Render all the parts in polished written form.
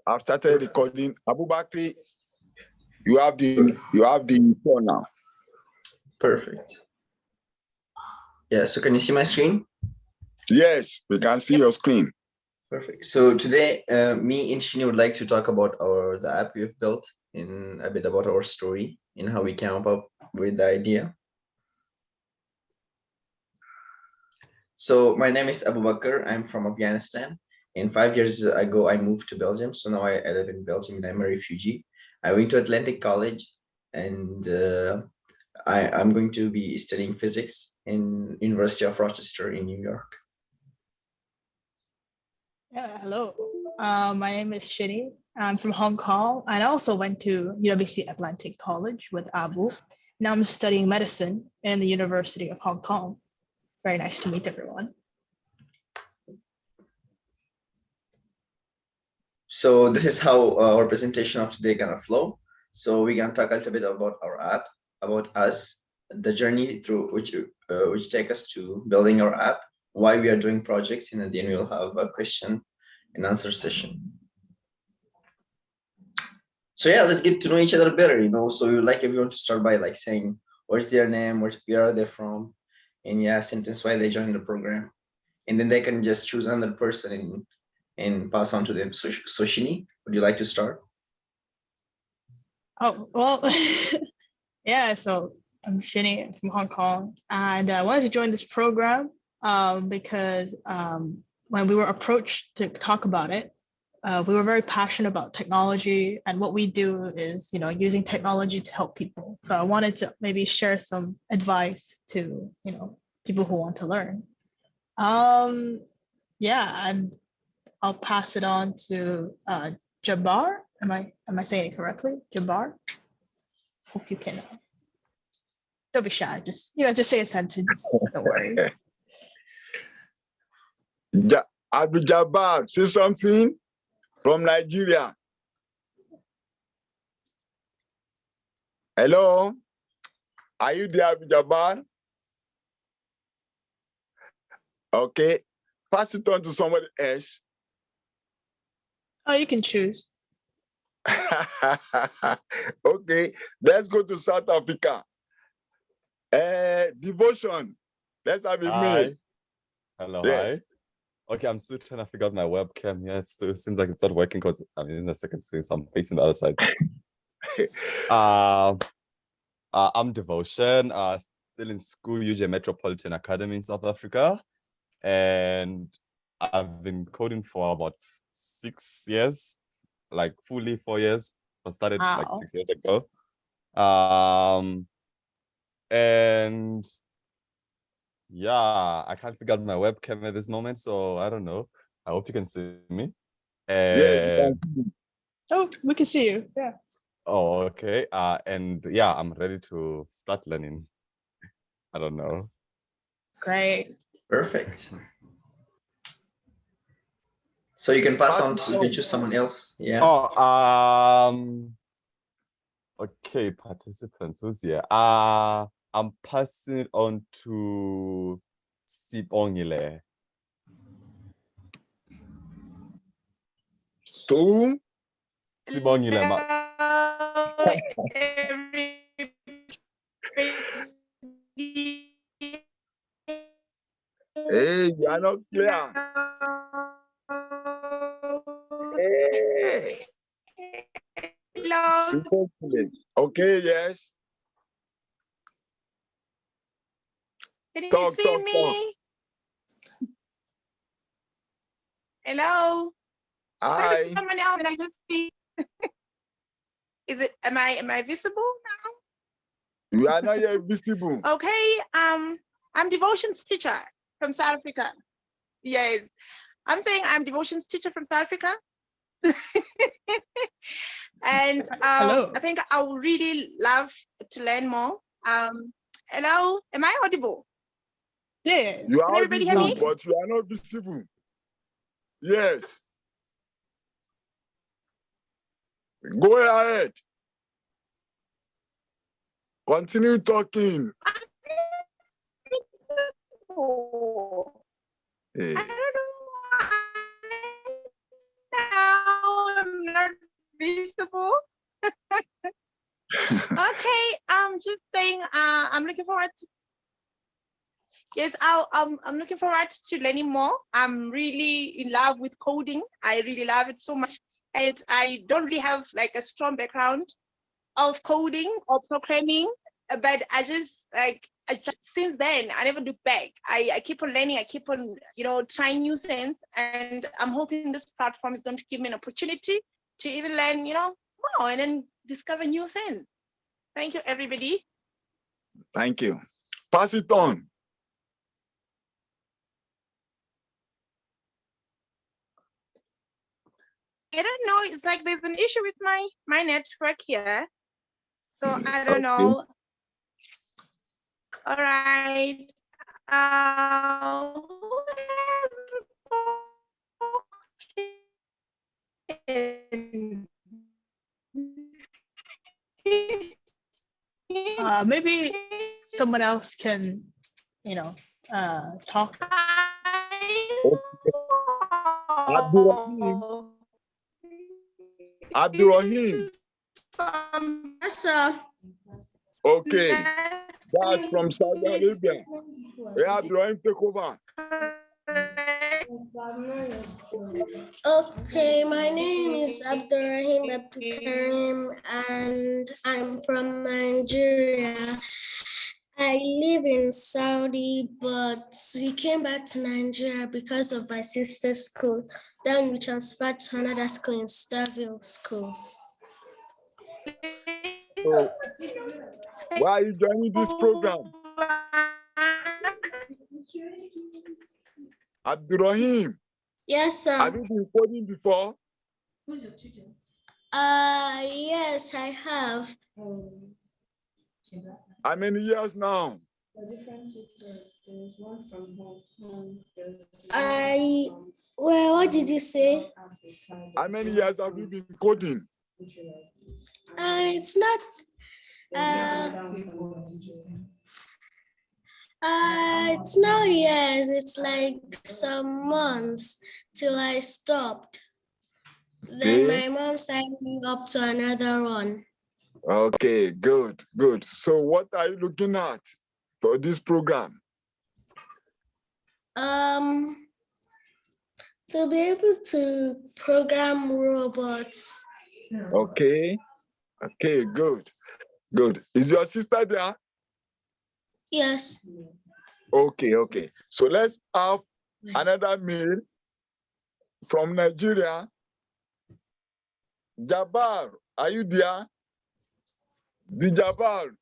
I've started recording. Abubakar, you have the phone now. Perfect. Yeah, so can you see my screen? Yes, we can see your screen. Perfect. So today, me and Shini would like to talk about the app we've built, in a bit about our story and how we came up with the idea. So my name is Abubakar. I'm from Afghanistan. And 5 years ago, I moved to Belgium. So now I live in Belgium and I'm a refugee. I went to Atlantic College, and I'm going to be studying physics in University of Rochester in New York. Yeah, hello. My name is Shini. I'm from Hong Kong. And I also went to UWC Atlantic College with Abu. Now I'm studying medicine in the University of Hong Kong. Very nice to meet everyone. So this is how our presentation of today gonna flow. So we're gonna talk a little bit about our app, about us, the journey through which take us to building our app, why we are doing projects, and then we'll have a question and answer session. So yeah, let's get to know each other better, So we would like everyone to start by saying what's their name, where are they from, and yeah, sentence why they joined the program. And then they can just choose another person and pass on to them. So Shini, would you like to start? Oh, well, yeah, so I'm Shini from Hong Kong, and I wanted to join this program because when we were approached to talk about it, we were very passionate about technology, and what we do is, using technology to help people. So I wanted to maybe share some advice to, people who want to learn. Yeah, and I'll pass it on to Jabbar. Am I saying it correctly? Jabbar? Hope you can. Don't be shy. Just say a sentence. Don't worry. Abdul Jabbar, say something from Nigeria. Hello, are you there, Abdul Jabbar? Okay, pass it on to somebody else. Oh, you can choose. Okay, let's go to South Africa. Devotion. Let's have it made. Hello, yes. Hi. Okay, I'm still trying to figure out my webcam. Yeah, it still seems like it's not working because I'm using the second screen, so I'm facing the other side. I'm Devotion, still in school, UJ Metropolitan Academy in South Africa. And I've been coding for about 6 years, like fully 4 years. I started like 6 years ago. And yeah, I can't figure out my webcam at this moment, so I don't know. I hope you can see me. Yes, you can see me. Oh, we can see you. Yeah. Oh, okay. And yeah, I'm ready to start learning. I don't know. Great. Perfect. So you can pass on to you can choose someone else. Yeah. Oh, okay, participants. Who's here? I'm passing it on to Sibongile. To Sibongile. Hey, you are not clear. Hey. Hello. Okay, yes. Can you Talk. see me? Hello. Hi. Someone else, and I just speak. Am I visible now? You are not yet visible. Okay. I'm devotions teacher from South Africa. Yes. I'm saying I'm devotions teacher from South Africa. And I think I would really love to learn more. Hello, am I audible? Yeah. You are Can everybody hear me? but you are not visible. Yes. Go ahead. Continue talking. Hey. I don't know why now I'm not possible. Okay, I'm just saying, I'm looking forward to, yes, I'm looking forward to learning more. I'm really in love with coding. I really love it so much. And I don't really have like a strong background of coding or programming, but I just like, since then, I never look back. I keep on learning. I keep on, trying new things. And I'm hoping this platform is going to give me an opportunity to even learn, more and then discover new things. Thank you, everybody. Thank you. Pass it on. I don't know. It's like there's an issue with my network here. So I don't know. All right. Maybe someone else can, talk. Abdurrahim. Abdurrahim. Yes, sir. Okay, that's from Saudi Arabia. Yeah, Abdurrahim, take over. Okay, my name is Abdurrahim Abdulkarim and I'm from Nigeria. I live in Saudi, but we came back to Nigeria because of my sister's school. Then we transferred to another school in Starville School. So, why are you joining this program? Abdurrahim. Yes, sir. Have you been coding before? Yes, I have. How many years now? Well, what did you say? How many years have you been coding? It's not. It's not years. It's like some months till I stopped. Then my mom signed me up to another one. Okay, good, good. So what are you looking at for this program? To be able to program robots. Okay, okay, good, good. Is your sister there? Yes. Okay, okay. So let's have another male from Nigeria. Jabbar, are you there? The Jabbar.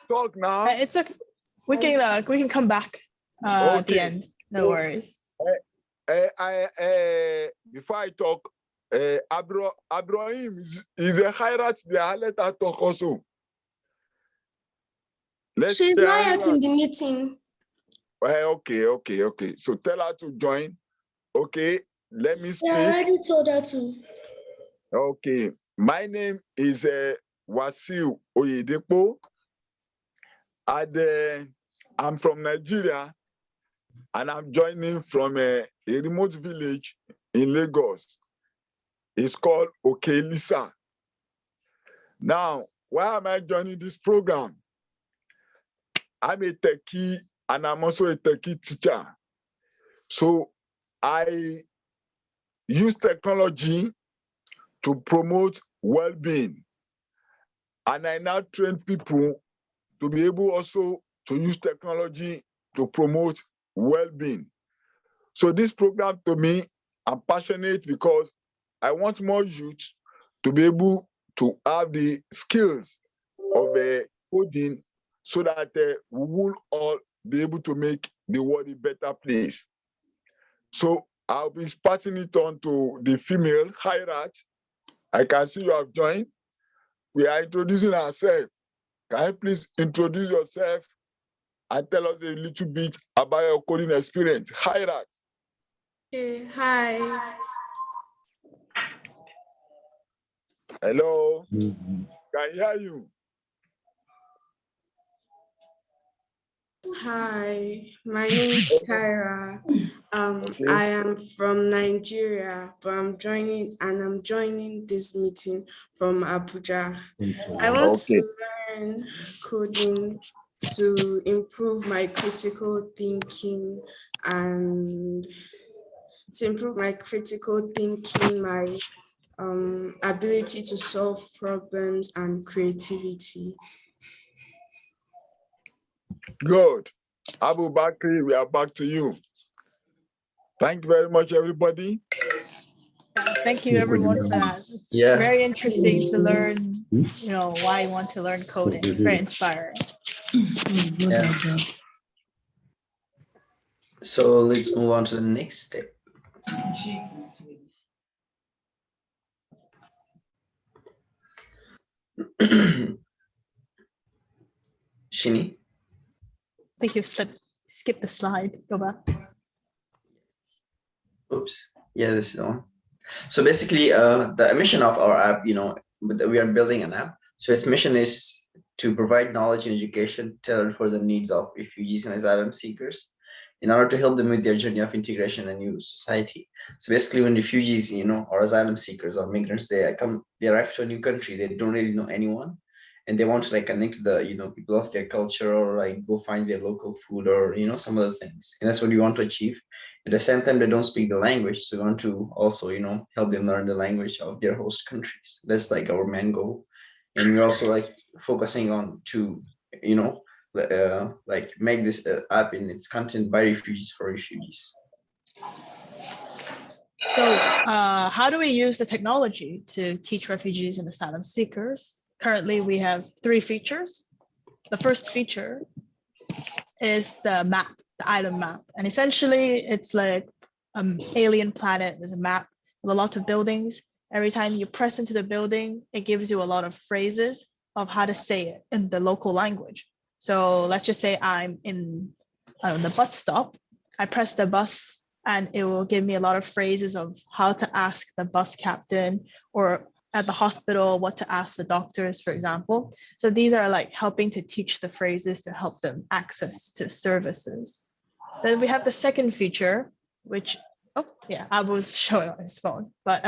Talk now. It's okay. We can come back at the end. No worries. Before I talk, Abraham is a Khairat there. Let her talk also. She's not yet in the meeting. Okay. So tell her to join. Okay, let me speak. I already told her to. Okay, my name is Wasiu Oyedepo, and I'm from Nigeria, and I'm joining from a remote village in Lagos. It's called Okelisa. Now, why am I joining this program? I'm a techie, and I'm also a techie teacher. So I use technology to promote well-being. And I now train people to be able also to use technology to promote well-being. So this program, to me, I'm passionate because I want more youth to be able to have the skills of coding so that we will all be able to make the world a better place. So I'll be passing it on to the female, Khairat. I can see you have joined. We are introducing ourselves. Can you please introduce yourself and tell us a little bit about your coding experience? Khairat. Okay, hi. Hello. Can hear you. Hi, my name is Kyra. I am from Nigeria, but I'm joining this meeting from Abuja. I want Okay. to learn coding to improve my critical thinking and my ability to solve problems and creativity. Good. Abubakar, we are back to you. Thank you very much, everybody. Thank you everyone for that. It's Yeah. very interesting to learn, why you want to learn coding. It's very inspiring. Yeah. So let's move on to the next step. Shini? I think you skip the slide. Go back. Oops. Yeah, this is on. So basically, the mission of our app, we are building an app. So its mission is to provide knowledge and education tailored for the needs of refugees and asylum seekers in order to help them with their journey of integration and new society. So basically, when refugees, or asylum seekers or migrants, they arrive to a new country, they don't really know anyone, and they want to connect to the people of their culture, or go find their local food, or some other things. And that's what we want to achieve. At the same time, they don't speak the language, so we want to also help them learn the language of their host countries. That's our main goal. And we're also focusing on to make this app in its content by refugees for refugees. So how do we use the technology to teach refugees and asylum seekers? Currently, we have 3 features. The first feature is the map, the AILEMapp. And essentially, it's like an alien planet. There's a map with a lot of buildings. Every time you press into the building, it gives you a lot of phrases of how to say it in the local language. So let's just say I'm in the bus stop. I press the bus and it will give me a lot of phrases of how to ask the bus captain, or at the hospital, what to ask the doctors, for example. So these are helping to teach the phrases to help them access to services. Then we have the second feature, which, Abu's showing on his phone. But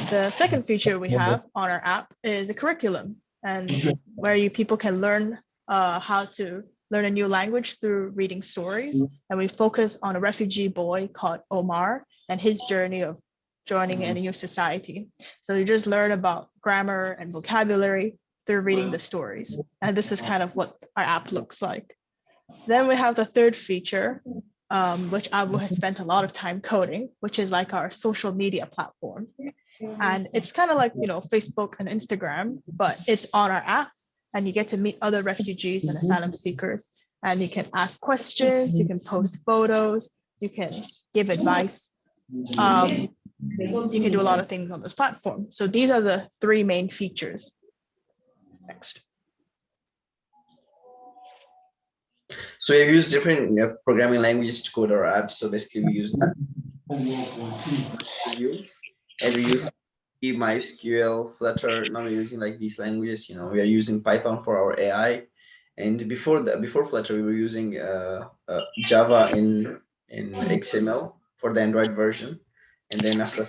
the second feature we have on our app is a curriculum, and where people can learn how to learn a new language through reading stories. And we focus on a refugee boy called Omar and his journey of joining in a new society. So you just learn about grammar and vocabulary through reading the stories. And this is kind of what our app looks like. Then we have the third feature, which Abu has spent a lot of time coding, which is our social media platform. And it's kind of like, Facebook and Instagram, but it's on our app, and you get to meet other refugees and asylum seekers, and you can ask questions, you can post photos, you can give advice. You can do a lot of things on this platform. So these are the 3 main features. Next. So we've used different programming languages to code our apps. So basically we use Studio, and we use MySQL, Flutter. Now we're using these languages. We are using Python for our AI. And before Flutter, we were using Java in XML for the Android version. And then after,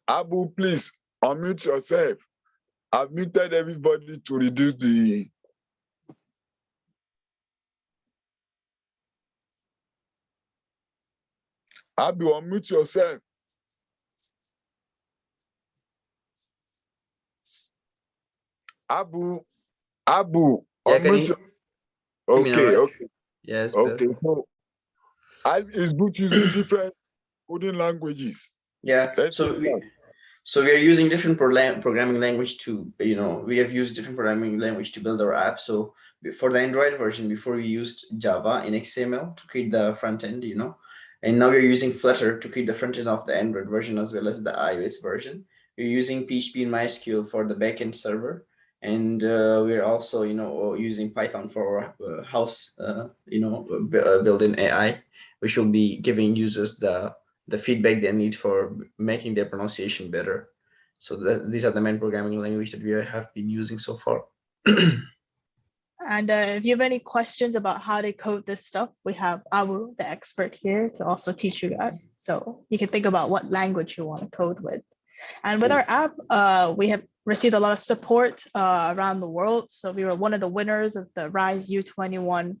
Abu, please unmute yourself. I've muted everybody to reduce the. Abu, unmute yourself. Abu, yeah, unmute. Okay. Yes. Okay. So, is Boot using different coding languages? Yeah. So we are using different programming language to, we have used different programming language to build our app. So for the Android version, before we used Java in XML to create the front end, and now we're using Flutter to create the front end of the Android version as well as the iOS version. We're using PHP and MySQL for the backend server. And we're also, using Python for our house, built-in AI, which will be giving users the feedback they need for making their pronunciation better. So these are the main programming language that we have been using so far. And if you have any questions about how they code this stuff, we have Abu, the expert here, to also teach you guys. So you can think about what language you want to code with. And with our app, we have received a lot of support around the world. So we were one of the winners of the Rise U21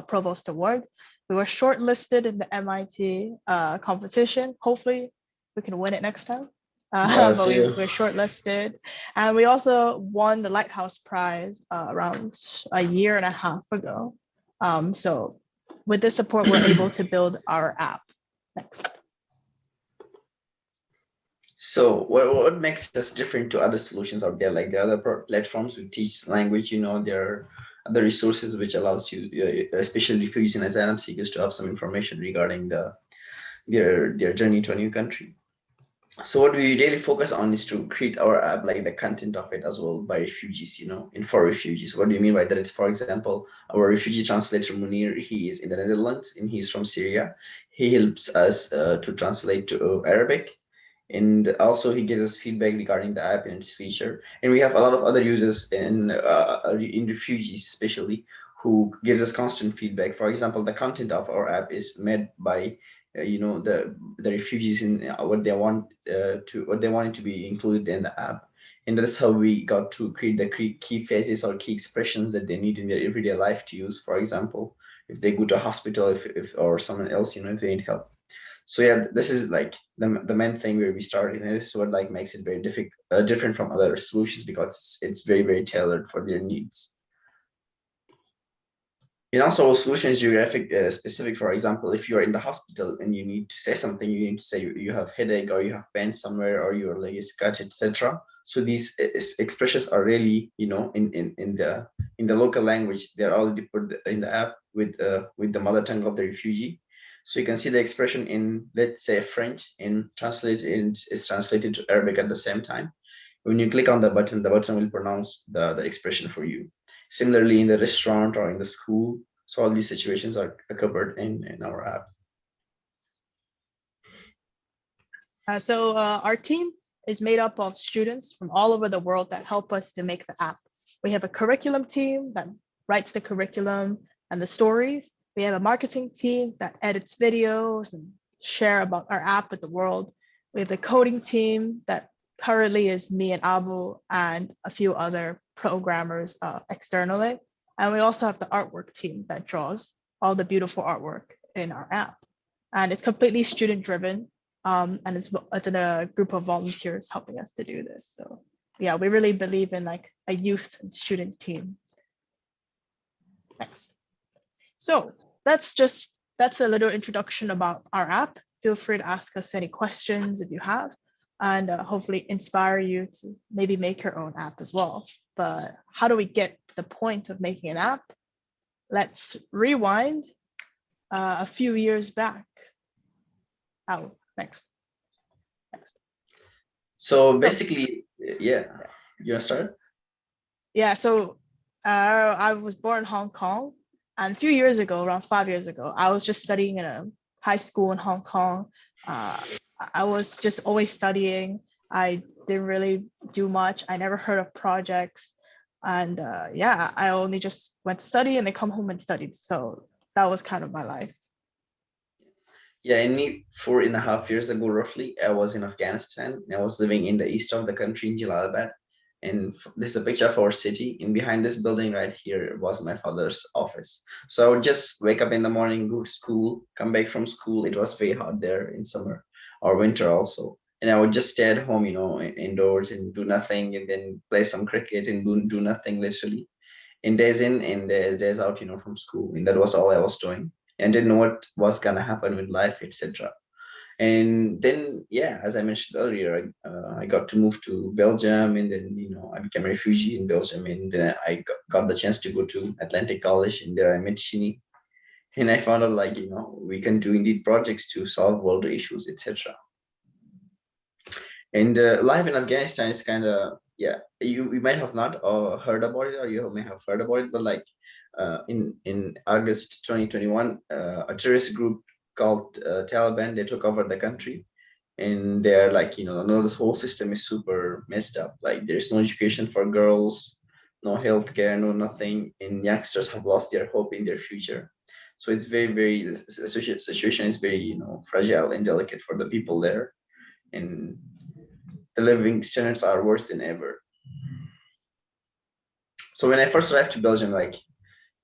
Provost Award. We were shortlisted in the MIT competition. Hopefully we can win it next time. But we're shortlisted. And we also won the Lighthouse Prize around a year and a half ago. So with this support, we're able to build our app. Next. So what makes us different to other solutions out there? Like there are other platforms who teach language, you know, there are other resources which allows you, especially refugees and asylum seekers, to have some information regarding their journey to a new country. So what we really focus on is to create our app, like the content of it as well, by refugees, you know, and for refugees. What do you mean by that? It's, for example, our refugee translator Munir, he is in the Netherlands and he's from Syria. He helps us to translate to Arabic. And also he gives us feedback regarding the app and its feature. And we have a lot of other users in refugees, especially, who gives us constant feedback. For example, the content of our app is made by you know, the refugees in what they want to be included in the app. And that's how we got to create the key phrases or key expressions that they need in their everyday life to use. For example, if they go to a hospital, if or someone else, you know, if they need help. So yeah, this is like the main thing where we started, and this is what like makes it very different from other solutions, because it's very, very tailored for their needs. And also our solution is geographic specific. For example, if you're in the hospital and you need to say something, you need to say you have headache or you have pain somewhere or your leg is cut, etc. So these expressions are really, you know, in the local language. They're already put in the app with the mother tongue of the refugee. So you can see the expression in, let's say, French, and it's translated to Arabic at the same time. When you click on the button will pronounce the expression for you. Similarly, in the restaurant or in the school. So all these situations are covered in our app. So our team is made up of students from all over the world that help us to make the app. We have a curriculum team that writes the curriculum and the stories. We have a marketing team that edits videos and share about our app with the world. We have the coding team that currently is me and Abu and a few other programmers externally. And we also have the artwork team that draws all the beautiful artwork in our app. And it's completely student driven. And it's a group of volunteers helping us to do this. So yeah, we really believe in like a youth and student team. Next. So that's a little introduction about our app. Feel free to ask us any questions if you have, and hopefully inspire you to maybe make your own app as well. But how do we get to the point of making an app? Let's rewind a few years back. Oh, next. So basically, yeah, you want to start? Yeah, so I was born in Hong Kong. And a few years ago, around 5 years ago, I was just studying in a high school in Hong Kong. I was just always studying. I didn't really do much. I never heard of projects. And yeah, I only just went to study and then come home and studied. So that was kind of my life. Yeah, and me, 4.5 years ago, roughly, I was in Afghanistan. I was living in the east of the country in Jalalabad. And this is a picture of our city. And behind this building right here was my father's office. So I would just wake up in the morning, go to school, come back from school. It was very hot there in summer or winter also. And I would just stay at home, you know, indoors and do nothing, and then play some cricket and do nothing literally. In days in and days out, you know, from school. And that was all I was doing. And didn't know what was gonna happen with life, etc. And then, yeah, as I mentioned earlier, I got to move to Belgium, and then, you know, I became a refugee in Belgium, and then I got the chance to go to Atlantic College, and there I met Shini, and I found out, like, you know, we can do indeed projects to solve world issues, etc. And life in Afghanistan is kind of, yeah, you might have not heard about it, or you may have heard about it, but like in August 2021, a terrorist group called Taliban, they took over the country, and they're like, you know, this whole system is super messed up. Like there's no education for girls, no healthcare, no nothing, and youngsters have lost their hope in their future. So it's very, the situation is very, fragile and delicate for the people there, and the living standards are worse than ever. So when I first arrived to Belgium, like,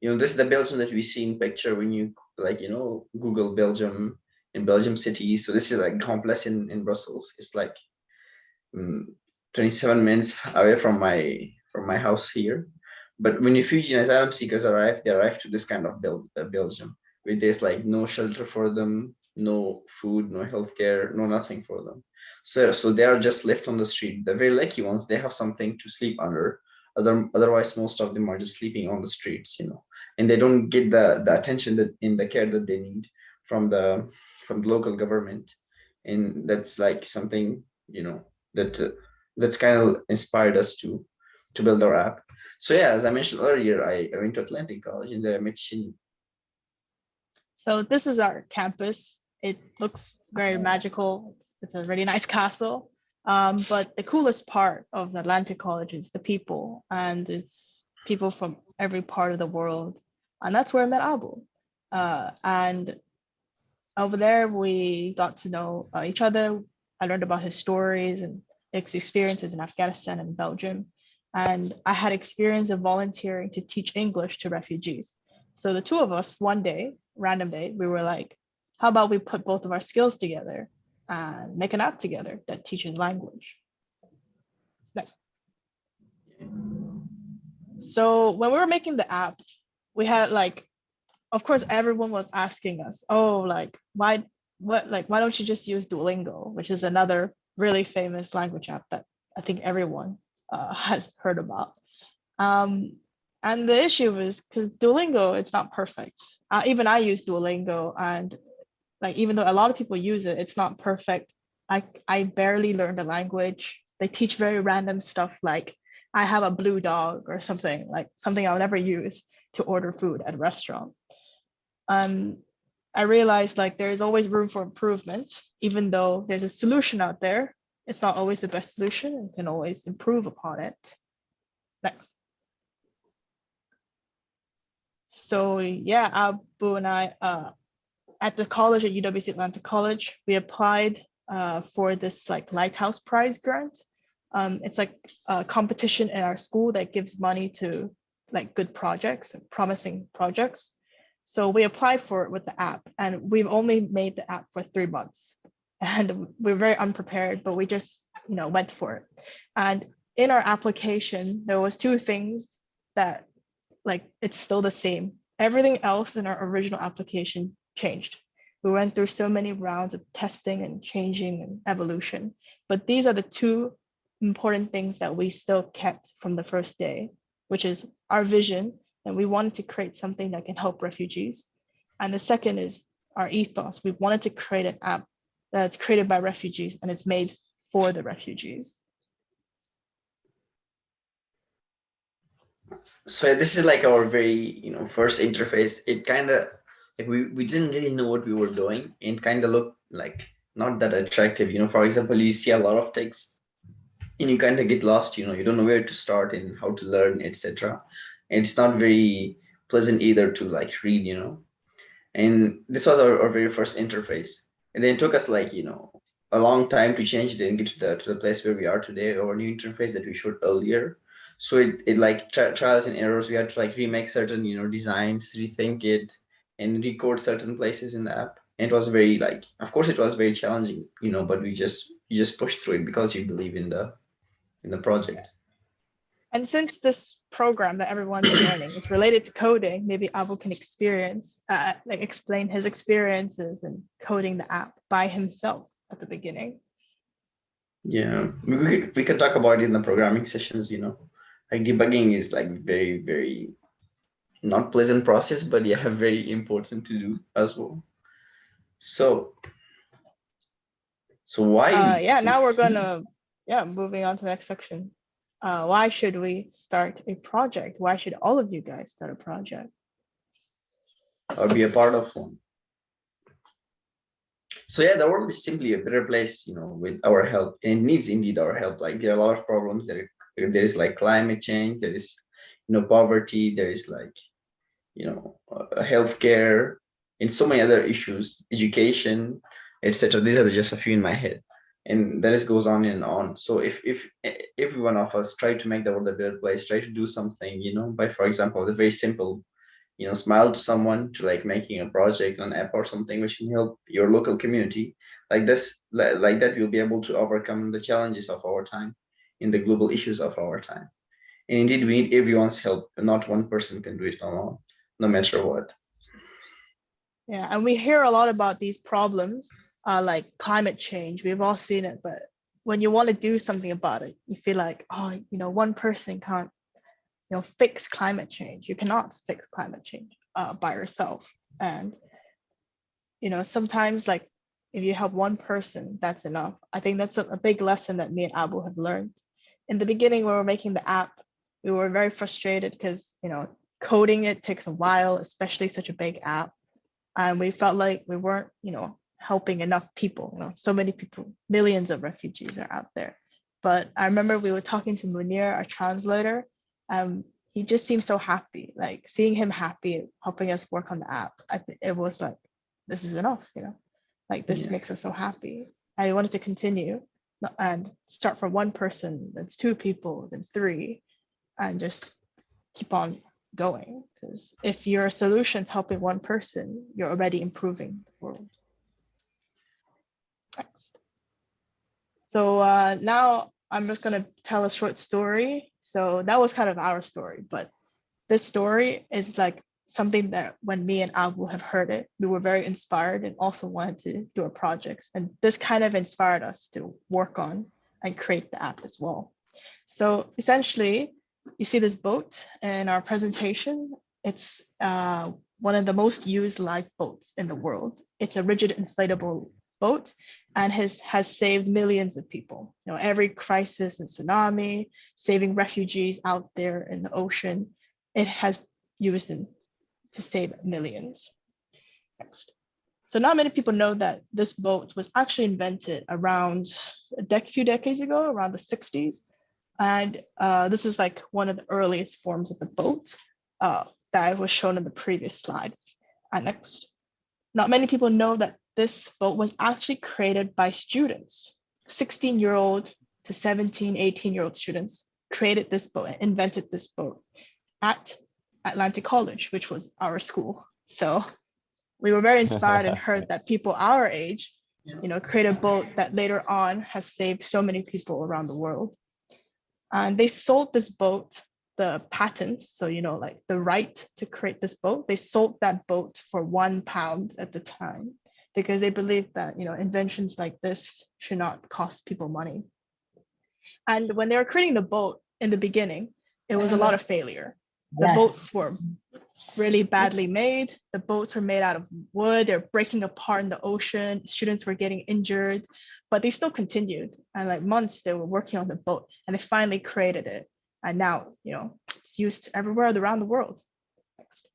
this is the Belgium that we see in picture when you like, Google Belgium in Belgium city. So this is like Grand Place in Brussels. It's like 27 minutes away from my house here. But when refugees and asylum seekers arrive, they arrive to this kind of Belgium, where there's like no shelter for them, no food, no healthcare, no nothing for them. So they are just left on the street. The very lucky ones, they have something to sleep under. Otherwise, most of them are just sleeping on the streets, and they don't get the attention that in the care that they need from the local government. And that's like something, that's kind of inspired us to build our app. So yeah, as I mentioned earlier, I went to Atlantic College and there I met Shin. So this is our campus. It looks very magical. It's a really nice castle. But the coolest part of Atlantic College is the people, and it's people from every part of the world. And that's where I met Abu. And over there, we got to know each other. I learned about his stories and his experiences in Afghanistan and Belgium. And I had experience of volunteering to teach English to refugees. So the two of us, one day, random day, we were like, how about we put both of our skills together and make an app together that teaches language? Next. So when we were making the app, we had like, of course, everyone was asking us, oh, like, why don't you just use Duolingo, which is another really famous language app that I think everyone has heard about. And the issue is because Duolingo, it's not perfect. Even I use Duolingo, and like, even though a lot of people use it, it's not perfect. I barely learned the language. They teach very random stuff like I have a blue dog or something, like something I'll never use to order food at a restaurant. I realized like there is always room for improvement, even though there's a solution out there. It's not always the best solution and can always improve upon it. Next. So yeah, Abu and I, at the college at UWC Atlanta College, we applied for this like Lighthouse Prize grant. It's like a competition in our school that gives money to like good projects and promising projects. So we applied for it with the app, and we've only made the app for 3 months. And we're very unprepared, but we just, went for it. And in our application, there was 2 things that like, it's still the same. Everything else in our original application changed. We went through so many rounds of testing and changing and evolution, but these are the 2 important things that we still kept from the first day, which is our vision, and we wanted to create something that can help refugees. And the second is our ethos. We wanted to create an app that's created by refugees and it's made for the refugees. So this is like our very, first interface. It kind of like we didn't really know what we were doing. It kind of looked like not that attractive. For example, you see a lot of text and you kind of get lost. You don't know where to start and how to learn, etc. And it's not very pleasant either to like read. And this was our very first interface. And then it took us like, a long time to change it and get to the place where we are today, our new interface that we showed earlier. So it like trials and errors. We had to like remake certain, designs, rethink it, and record certain places in the app. And it was very like, of course, it was very challenging, but you just pushed through it because you believe in the project. And since this program that everyone's joining is related to coding, maybe Abu can explain his experiences in coding the app by himself at the beginning. Yeah, we can talk about it in the programming sessions. Like debugging is like very, very not pleasant process, but yeah, very important to do as well. So why? Now we're gonna moving on to the next section. Why should we start a project? Why should all of you guys start a project? Or be a part of one? So yeah, the world is simply a better place, with our help, and it needs indeed our help. Like there are a lot of problems. There is like climate change. There is, poverty, there is like, healthcare, and so many other issues, education, etc. These are just a few in my head, and the list goes on and on. So if every one of us try to make the world a better place, try to do something, by, for example, the very simple, smile to someone, to like making a project, an app or something which can help your local community, like this, like that, we'll be able to overcome the challenges of our time, in the global issues of our time. And indeed, we need everyone's help. Not one person can do it alone, no matter what. Yeah, and we hear a lot about these problems, like climate change. We've all seen it, but when you want to do something about it, you feel like, oh, one person can't, fix climate change. You cannot fix climate change by yourself. And, sometimes like if you help one person, that's enough. I think that's a big lesson that me and Abu have learned. In the beginning, when we were making the app, we were very frustrated because, coding it takes a while, especially such a big app. And we felt like we weren't, helping enough people. So many people, millions of refugees are out there. But I remember we were talking to Munir, our translator. He just seemed so happy, like seeing him happy, helping us work on the app. It was like, this is enough, like this makes us so happy. I wanted to continue and start from one person, then 2 people, then 3, and just keep on going. Because if your solution's helping one person, you're already improving the world. Next. So now I'm just going to tell a short story. So that was kind of our story, but this story is like something that when me and Abu have heard it, we were very inspired and also wanted to do a project. And this kind of inspired us to work on and create the app as well. So essentially, you see this boat in our presentation. It's one of the most used lifeboats in the world. It's a rigid inflatable boat and has saved millions of people. Every crisis and tsunami, saving refugees out there in the ocean, it has used them to save millions. Next. So not many people know that this boat was actually invented around a few decades ago, around the 60s. And this is like one of the earliest forms of the boat that was shown in the previous slide. And next. Not many people know that this boat was actually created by students. 16-year-old to 17, 18-year-old students created this boat, invented this boat at Atlantic College, which was our school. So we were very inspired and heard that people our age, create a boat that later on has saved so many people around the world. And they sold this boat, the patent, so like the right to create this boat, they sold that boat for £1 at the time because they believed that inventions like this should not cost people money. And when they were creating the boat in the beginning, it was a lot of failure. The boats were really badly made. The boats were made out of wood. They're breaking apart in the ocean. Students were getting injured, but they still continued. And like months they were working on the boat and they finally created it. And now, it's used everywhere around the world. Next.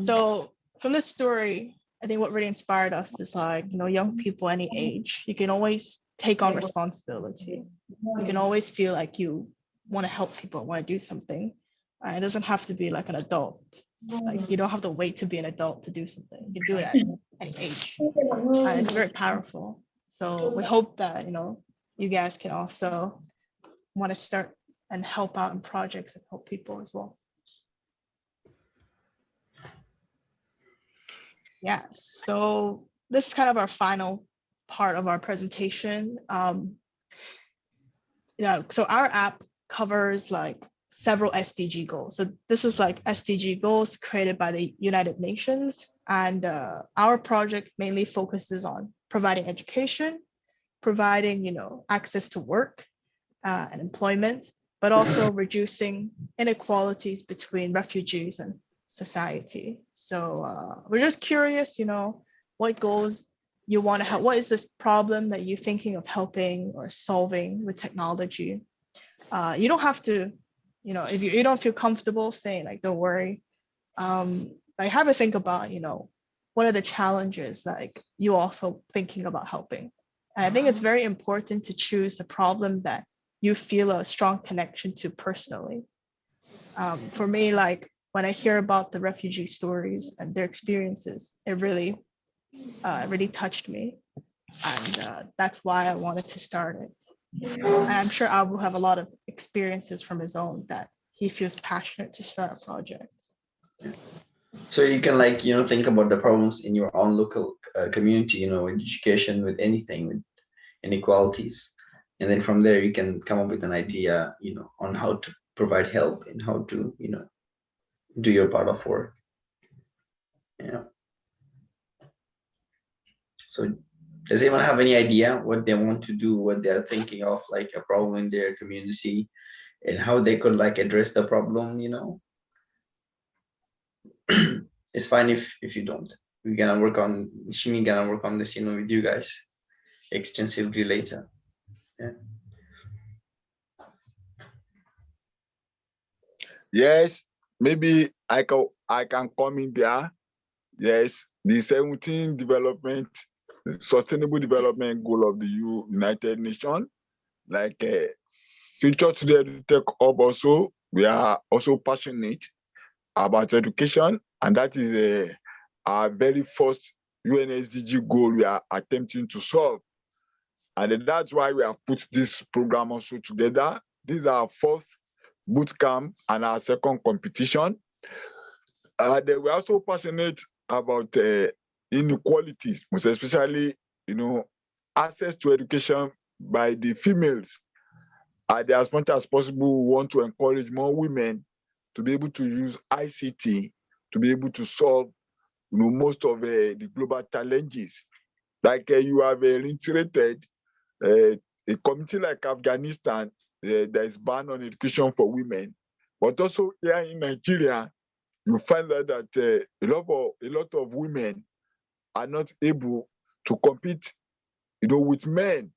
So from this story, I think what really inspired us is like, young people any age, you can always take on responsibility. You can always feel like you want to help people, want to do something. It doesn't have to be like an adult. Like you don't have to wait to be an adult to do something. You can do it at any age. And it's very powerful. So we hope that, you guys can also want to start and help out in projects and help people as well. Yeah, so this is kind of our final part of our presentation. So our app covers like several SDG goals. So this is like SDG goals created by the United Nations. And our project mainly focuses on providing education, providing, access to work and employment, but also reducing inequalities between refugees and society. So we're just curious, what goals you want to help. What is this problem that you're thinking of helping or solving with technology? You don't have to, if you don't feel comfortable saying like, don't worry. Like have a think about, what are the challenges like you also thinking about helping? And I think it's very important to choose a problem that you feel a strong connection to personally. For me, like when I hear about the refugee stories and their experiences, it really touched me. And that's why I wanted to start it. And I'm sure Abu have a lot of experiences from his own that he feels passionate to start a project. So you can, like, think about the problems in your own local community, with education, with anything, with inequalities. And then from there, you can come up with an idea, on how to provide help and how to, do your part of work. Yeah. So does anyone have any idea what they want to do, what they're thinking of, like a problem in their community and how they could like address the problem, It's fine if you don't. We're gonna work on, Shimi gonna work on this, with you guys extensively later. Yeah. Yes, maybe I can come in there. Yes, the 17 sustainable development goal of the United Nations, like future to the tech hub also, we are also passionate about education, and that is our very first UNSDG goal we are attempting to solve. And that's why we have put this program also together. This is our fourth boot camp and our second competition. We're also passionate about inequalities, most especially, access to education by the females. As much as possible, we want to encourage more women to be able to use ICT to be able to solve, most of the global challenges. Like you have reiterated, a community like Afghanistan, there is ban on education for women, but also here in Nigeria, you find that a lot of women are not able to compete, with men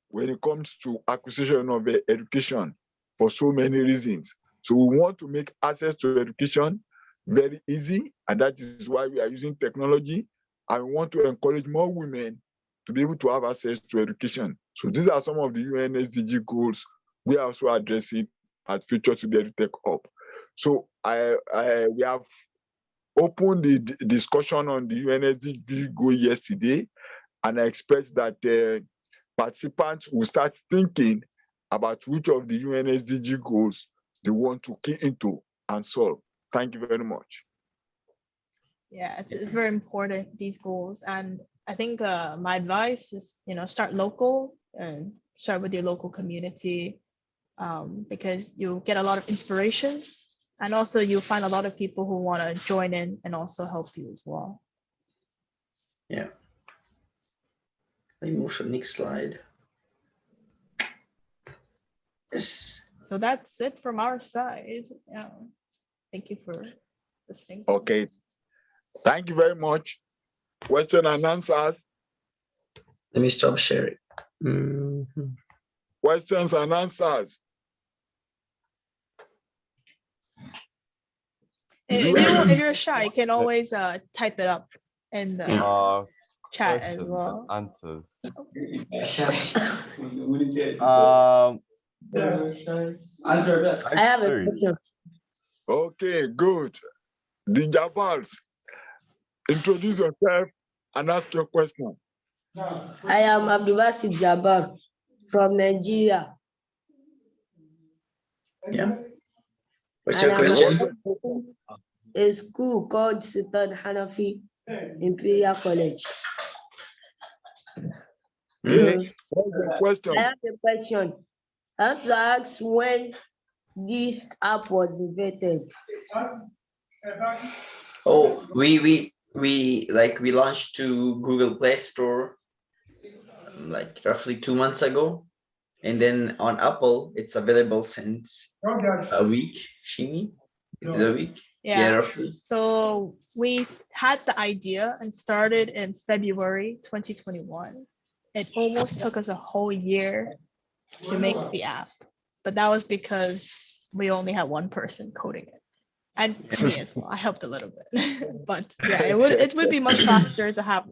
when it comes to acquisition of education for so many reasons. So we want to make access to education very easy, and that is why we are using technology, and we want to encourage more women to be able to have access to education. So these are some of the UNSDG goals we are also addressing at Future to the EdTech Hub. So we have opened the discussion on the UNSDG goal yesterday, and I expect that participants will start thinking about which of the UNSDG goals they want to key into and solve. Thank you very much. Yeah, it's very important, these goals. And I think my advice is, start local and start with your local community, because you'll get a lot of inspiration, and also you'll find a lot of people who want to join in and also help you as well. Yeah. Let me move to the next slide. Yes. So that's it from our side. Yeah. Thank you for listening. Okay. Thank you very much. Question and answers. Let me stop sharing. Questions and answers. If you're shy, you can always type it up in the chat as Questions well. and answers. I have a question. Okay, good. The Jabals, introduce yourself and ask your question. I am Abdulbasit Jabbar from Nigeria. Yeah. What's your question? A school called Sultan Hanafi Imperial College. What's your question? I have a question. I want to ask when this app was invented. Oh, we launched to Google Play Store like roughly 2 months ago, and then on Apple it's available since a week. Shimi, is it a week? Yeah, roughly. So we had the idea and started in February 2021. It almost took us a whole year to make the app, but that was because we only had one person coding it, and me as well. I helped a little bit, but yeah, it would be much faster to have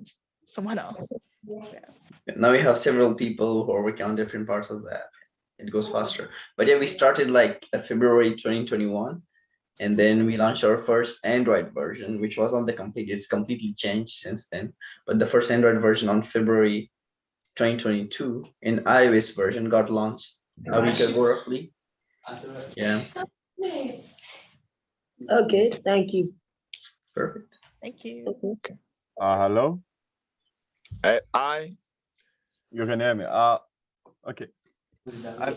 someone else. Yeah. Now we have several people who are working on different parts of the app. it goes faster. But yeah, we started like February 2021, and then we launched our first Android version, which was on the complete. It's completely changed since then. But the first Android version on February 2022, and iOS version got launched a week ago roughly. Yeah. Okay, thank you. Perfect. Thank you. Hello, I you can hear me. Okay.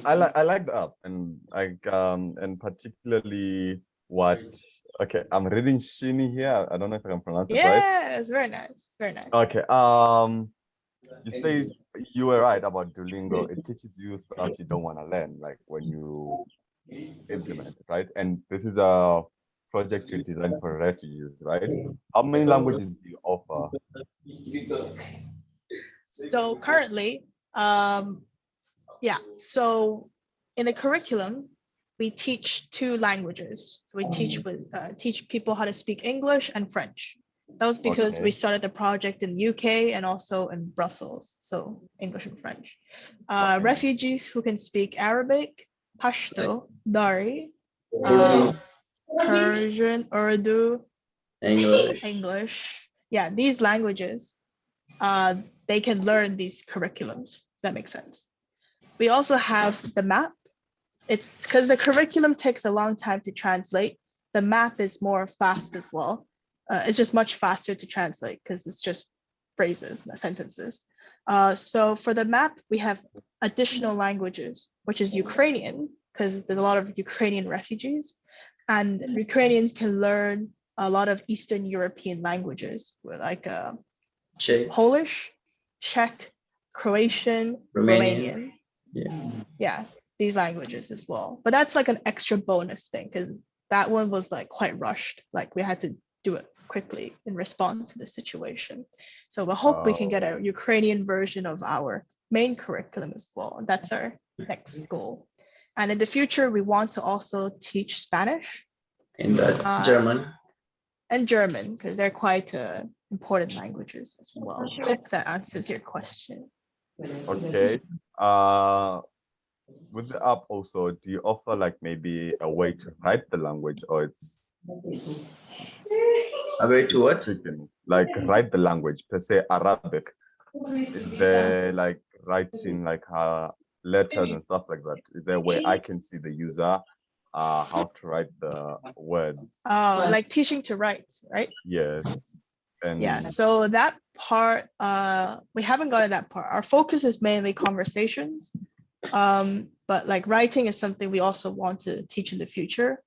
I like the app, and and particularly what. Okay, I'm reading Shini here. I don't know if I can pronounce it right. Yeah, it's very nice. Very nice. Okay. You say you were right about Duolingo. It teaches you stuff you don't want to learn, like when you implement it, right? And this is a project you designed for refugees, right? How many languages do you offer? So currently, yeah, so in the curriculum, we teach 2 languages. So we teach people how to speak English and French. That was because we Okay. started the project in UK and also in Brussels. So English and French. Refugees who can speak Arabic, Pashto, Dari, Persian, Urdu, English. Yeah, these languages, they can learn these curriculums. That makes sense. We also have the map. It's because the curriculum takes a long time to translate. The map is more fast as well. It's just much faster to translate because it's just phrases, not sentences. So for the map, we have additional languages, which is Ukrainian, because there's a lot of Ukrainian refugees, and Ukrainians can learn a lot of Eastern European languages, like Polish, Czech, Croatian, Romanian. Yeah, these languages as well. But that's like an extra bonus thing because that one was like quite rushed. Like we had to do it quickly in response to the situation. So we hope we can get a Ukrainian version of our main curriculum as well. And that's our next goal. And in the future, we want to also teach Spanish. And German. And German, because they're quite important languages as well. I hope that answers your question. Okay. With the app also, do you offer like maybe a way to write the language, or it's a way to what? Like write the language per se, Arabic? Is there like writing like letters and stuff like that? Is there a way I can see the user how to write the words? Oh, like teaching to write, right? Yes. And yeah, so that part, we haven't gotten that part. Our focus is mainly conversations, but like writing is something we also want to teach in the future.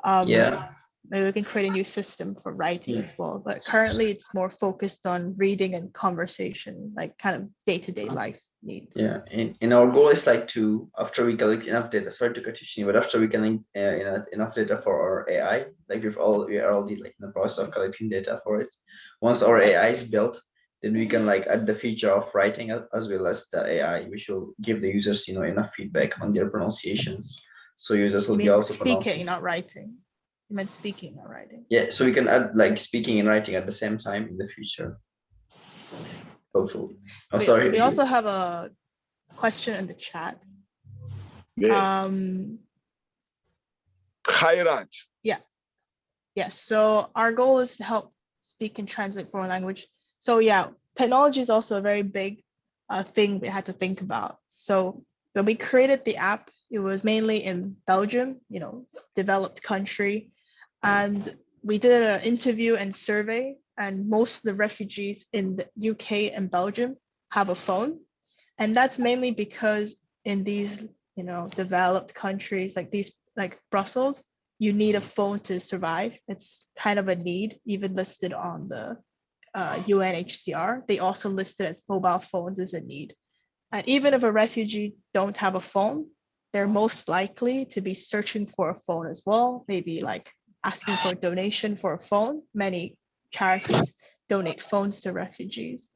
Yeah. Maybe we can create a new system for writing as well, but currently it's more focused on reading and conversation, like kind of day-to-day life needs. Yeah, and our goal is like to, after we collect enough data, sorry to cut you, but after we collect enough data for our AI, like we are already like in the process of collecting data for it. Once our AI is built, then we can like add the feature of writing as well as the AI, which will give the users, enough feedback on their pronunciations. So users will be also speaking, not writing. You meant speaking, not writing. Yeah, so we can add like speaking and writing at the same time in the future. Hopefully. Oh, sorry. We also have a question in the chat. Yes. Khairat. Yeah. Yes. So our goal is to help speak and translate foreign language. So yeah, technology is also a very big thing we had to think about. So when we created the app, it was mainly in Belgium, developed country. And we did an interview and survey, and most of the refugees in the UK and Belgium have a phone. And that's mainly because in these, developed countries like Brussels, you need a phone to survive. It's kind of a need, even listed on the UNHCR. They also listed as mobile phones as a need. And even if a refugee don't have a phone, they're most likely to be searching for a phone as well, maybe like asking for a donation for a phone. Many charities donate phones to refugees.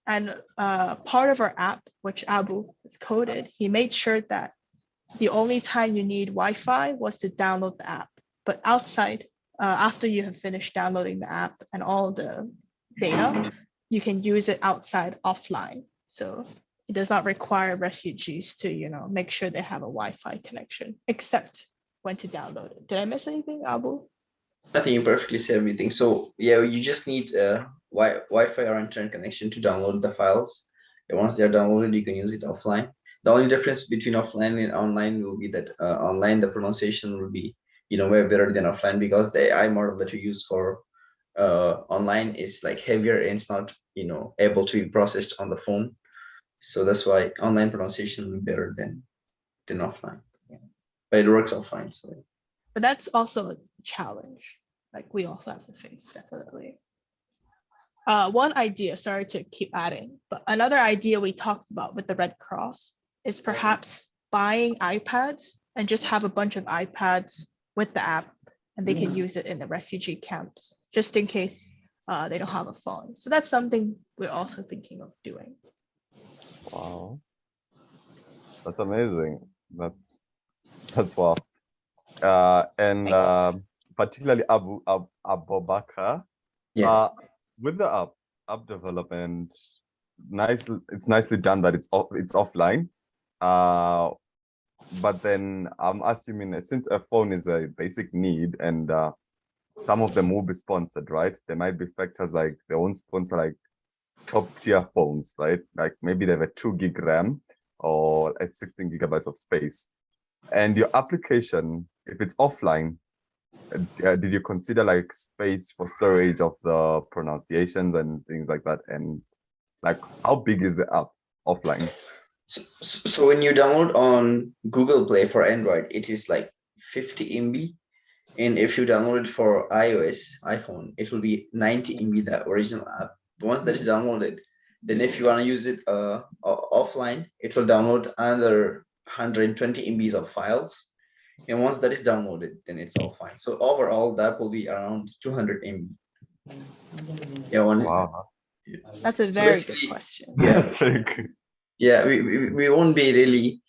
And part of our app, which Abu has coded, he made sure that the only time you need Wi-Fi was to download the app. But outside, after you have finished downloading the app and all the data, you can use it outside offline. So it does not require refugees to, make sure they have a Wi-Fi connection, except when to download it. Did I miss anything, Abu? I think you perfectly said everything. So yeah, you just need Wi-Fi or internet connection to download the files. And once they're downloaded, you can use it offline. The only difference between offline and online will be that online the pronunciation will be way better than offline, because the AI model that you use for online is like heavier and it's not able to be processed on the phone. So that's why online pronunciation will be better than offline. Yeah. But it works offline. So. But that's also a challenge. Like we also have to face, definitely. One idea, sorry to keep adding, but another idea we talked about with the Red Cross is perhaps buying iPads and just have a bunch of iPads with the app, and they can use it in the refugee camps, just in case they don't have a phone. So that's something we're also thinking of doing. Wow, that's amazing. That's wow. And particularly Abobakar, Yeah. with the app development, it's nicely done that it's offline. But then I'm assuming that since a phone is a basic need and some of them will be sponsored, right? There might be factors like they won't sponsor like top tier phones, right? Like maybe they have a 2 gig RAM or a 16 gigabytes of space. And your application, if it's offline, did you consider like space for storage of the pronunciations and things like that? And like, how big is the app offline? So when you download on Google Play for Android, it is like 50 MB. And if you download it for iPhone, it will be 90 MB, the original app. But once that is downloaded, then if you want to use it offline, it will download another 120 MBs of files. And once that is downloaded, then it's all fine. So overall, that will be around 200 MB. Yeah, Wow. That's a very good question. Yeah, very good. Yeah, we won't be really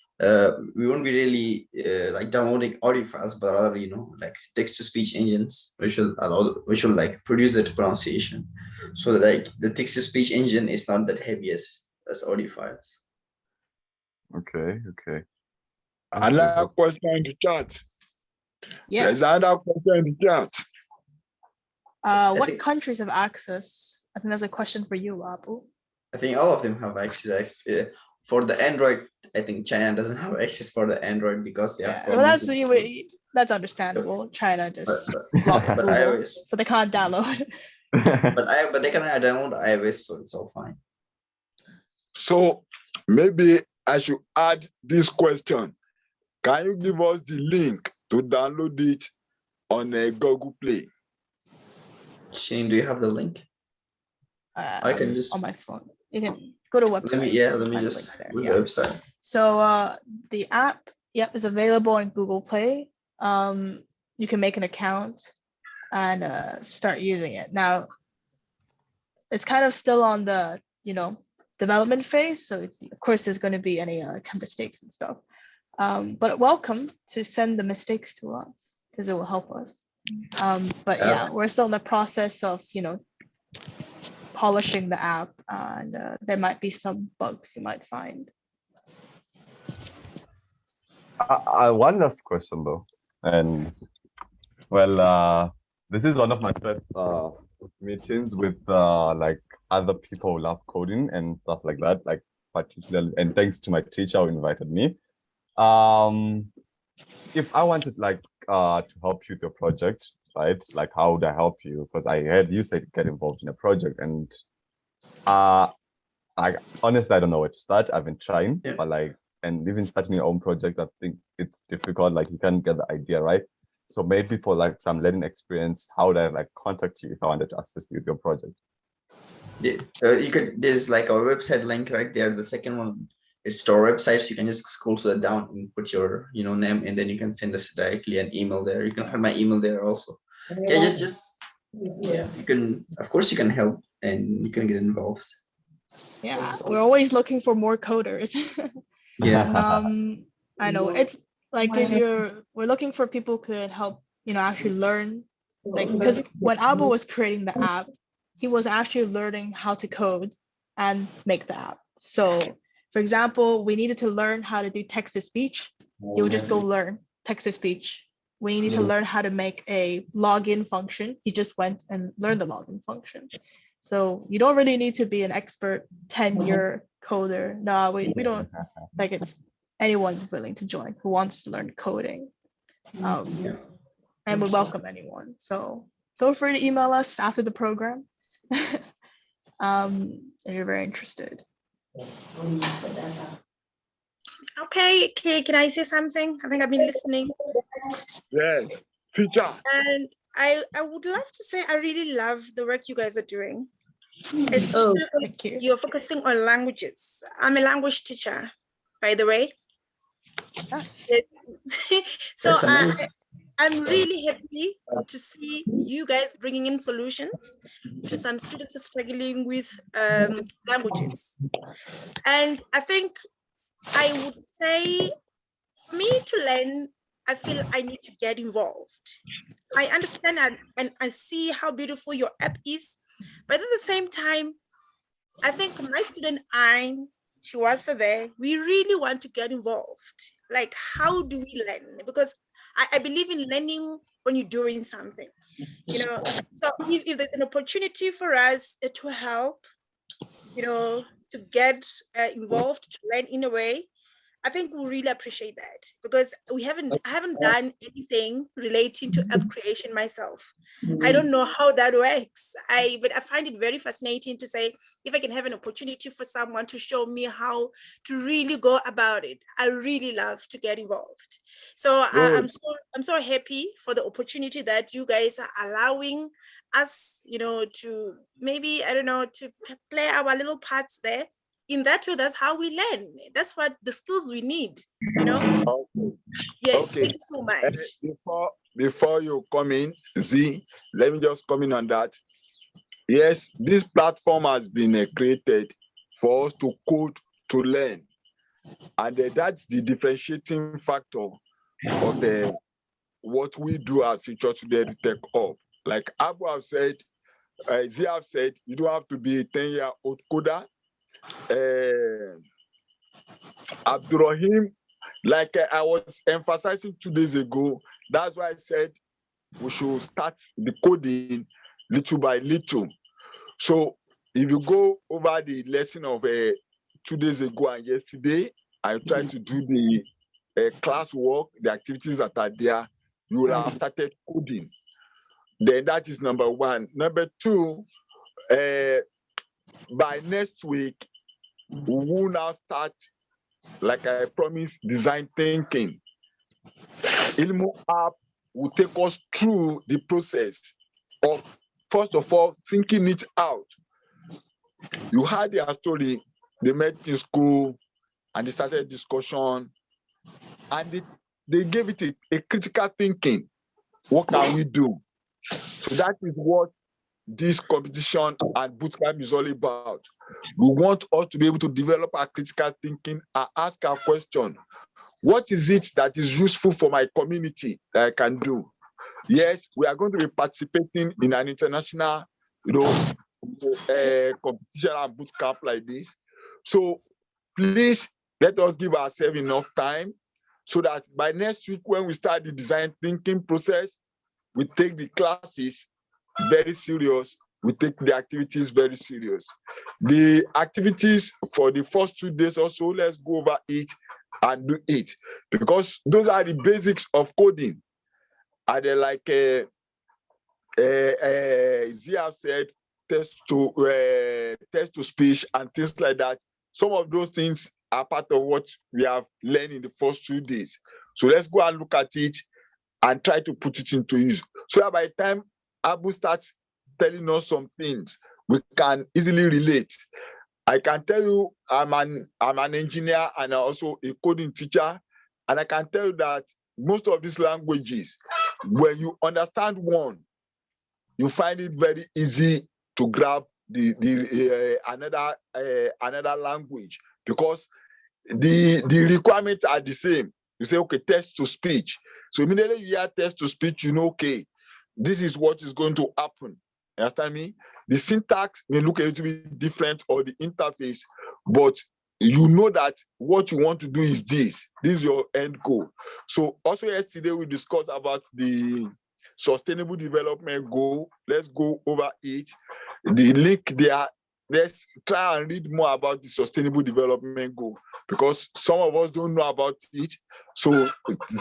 like downloading audio files, but rather like text to speech engines, which will like produce that pronunciation. So that, like the text to speech engine is not that heavy as audio files. Okay. Another question in the chat. Yes. There's another question in the chat. What countries have access? I think that's a question for you, Abu. I think all of them have access. For the Android, I think China doesn't have access for the Android because they have well, that's understandable. China just blocks Google, iOS, so they can't download. but they can download iOS, so it's all fine. So maybe I should add this question. Can you give us the link to download it on a Google Play? Shane, do you have the link? I can just on my phone. You can go to website. Let me just go to the website. So the app, is available on Google Play. You can make an account and start using it. Now, it's kind of still on the development phase, so of course there's going to be any mistakes and stuff. But welcome to send the mistakes to us because it will help us. But yeah, we're still in the process of polishing the app, and there might be some bugs you might find. One last question though, and well, this is one of my first meetings with like other people who love coding and stuff like that, like particularly, and thanks to my teacher who invited me. If I wanted like to help you with your project, right? Like how would I help you? Because I heard you said get involved in a project, and I honestly I don't know where to start. I've been trying, but like, and even starting your own project, I think it's difficult. Like you can't get the idea right. So maybe for like some learning experience, how would I like contact you if I wanted to assist you with your project? Yeah, you could. There's like a website link right there. The second one is store websites. You can just scroll to the down and put your name, and then you can send us directly an email there. You can find my email there also. Yeah, you can. Of course, you can help and you can get involved. Yeah, we're always looking for more coders. Yeah. I know it's like we're looking for people who could help actually learn, like, because when Abu was creating the app, he was actually learning how to code and make the app. So For example, we needed to learn how to do text-to-speech. You would just go learn text-to-speech. We need to learn how to make a login function. You just went and learned the login function. So you don't really need to be an expert 10-year coder. No, we don't, like, it's anyone's willing to join who wants to learn coding. And we welcome anyone. So feel free to email us after the program if you're very interested. Okay, can I say something? I think I've been listening. Yes, teacher. And I would love to say I really love the work you guys are doing. Oh, thank you. You're focusing on languages. I'm a language teacher, by the way. So I'm really happy to see you guys bringing in solutions to some students who are struggling with languages. And I think I would say, for me to learn, I feel I need to get involved. I understand and I see how beautiful your app is, but at the same time, I think my student she was there, we really want to get involved. Like, how do we learn? Because I believe in learning when you're doing something, you know. So if there's an opportunity for us to help, you know, to get involved, to learn in a way, I think we'll really appreciate that, because I haven't done anything relating to app creation myself. I don't know how that works. But I find it very fascinating to say, if I can have an opportunity for someone to show me how to really go about it, I really love to get involved. So I'm so happy for the opportunity that you guys are allowing us, you know, to maybe, I don't know, to play our little parts there. In that way, that's how we learn. That's what the skills we need, you know? Okay. Yes, Okay. thank you so much. Before you come in, Z, let me just come in on that. Yes, this platform has been created for us to code, to learn. And that's the differentiating factor of what we do at Future Today Tech Hub. Like Abu have said, Z have said, you don't have to be a 10-year-old coder. Abdurrahim, like I was emphasizing 2 days ago, that's why I said we should start the coding little by little. So if you go over the lesson of 2 days ago and yesterday, I tried to do the class work, the activities that are there, you will have started coding. Then that is number one. Number two, by next week, we will now start, like I promised, design thinking. AILEMapp will take us through the process of, first of all, thinking it out. You heard their story, they met in school and they started discussion, and they gave it a critical thinking. What can we do? So that is what this competition and bootcamp is all about. We want us to be able to develop our critical thinking and ask our question. What is it that is useful for my community that I can do? Yes, we are going to be participating in an international, competition and bootcamp like this. So please let us give ourselves enough time so that by next week, when we start the design thinking process, we take the classes very serious. We take the activities very serious. The activities for the first 2 days or so, let's go over it and do it, because those are the basics of coding. Are they like Zia said, text to speech and things like that? Some of those things are part of what we have learned in the first 2 days. So let's go and look at it and try to put it into use, so that by the time Abu starts telling us some things, we can easily relate. I can tell you I'm an engineer and also a coding teacher, and I can tell you that most of these languages, when you understand one, you find it very easy to grab another language, because the requirements are the same. You say, okay, text to speech. So immediately you hear text to speech, you know, okay, this is what is going to happen. Understand me? The syntax may look a little bit different, or the interface, but you know that what you want to do is this. This is your end goal. So also yesterday we discussed about the Sustainable Development Goal. Let's go over it. The link there. Let's try and read more about the Sustainable Development Goal because some of us don't know about it. So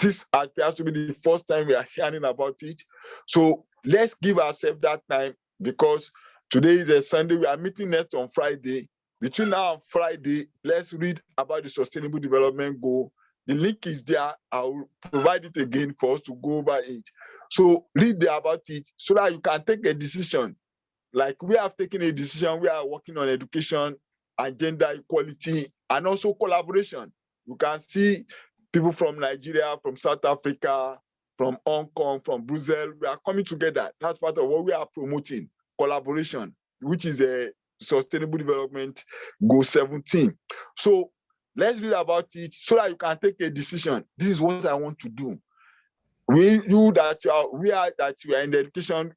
this appears to be the first time we are hearing about it. So let's give ourselves that time because today is a Sunday. We are meeting next on Friday. Between now and Friday, let's read about the Sustainable Development Goal. The link is there. I will provide it again for us to go over it. So read there about it so that you can take a decision. Like we have taken a decision, we are working on education and gender equality and also collaboration. You can see people from Nigeria, from South Africa, from Hong Kong, from Brazil. We are coming together. That's part of what we are promoting, collaboration, which is a Sustainable Development Goal 17. So let's read about it so that you can take a decision. This is what I want to do. We are in the education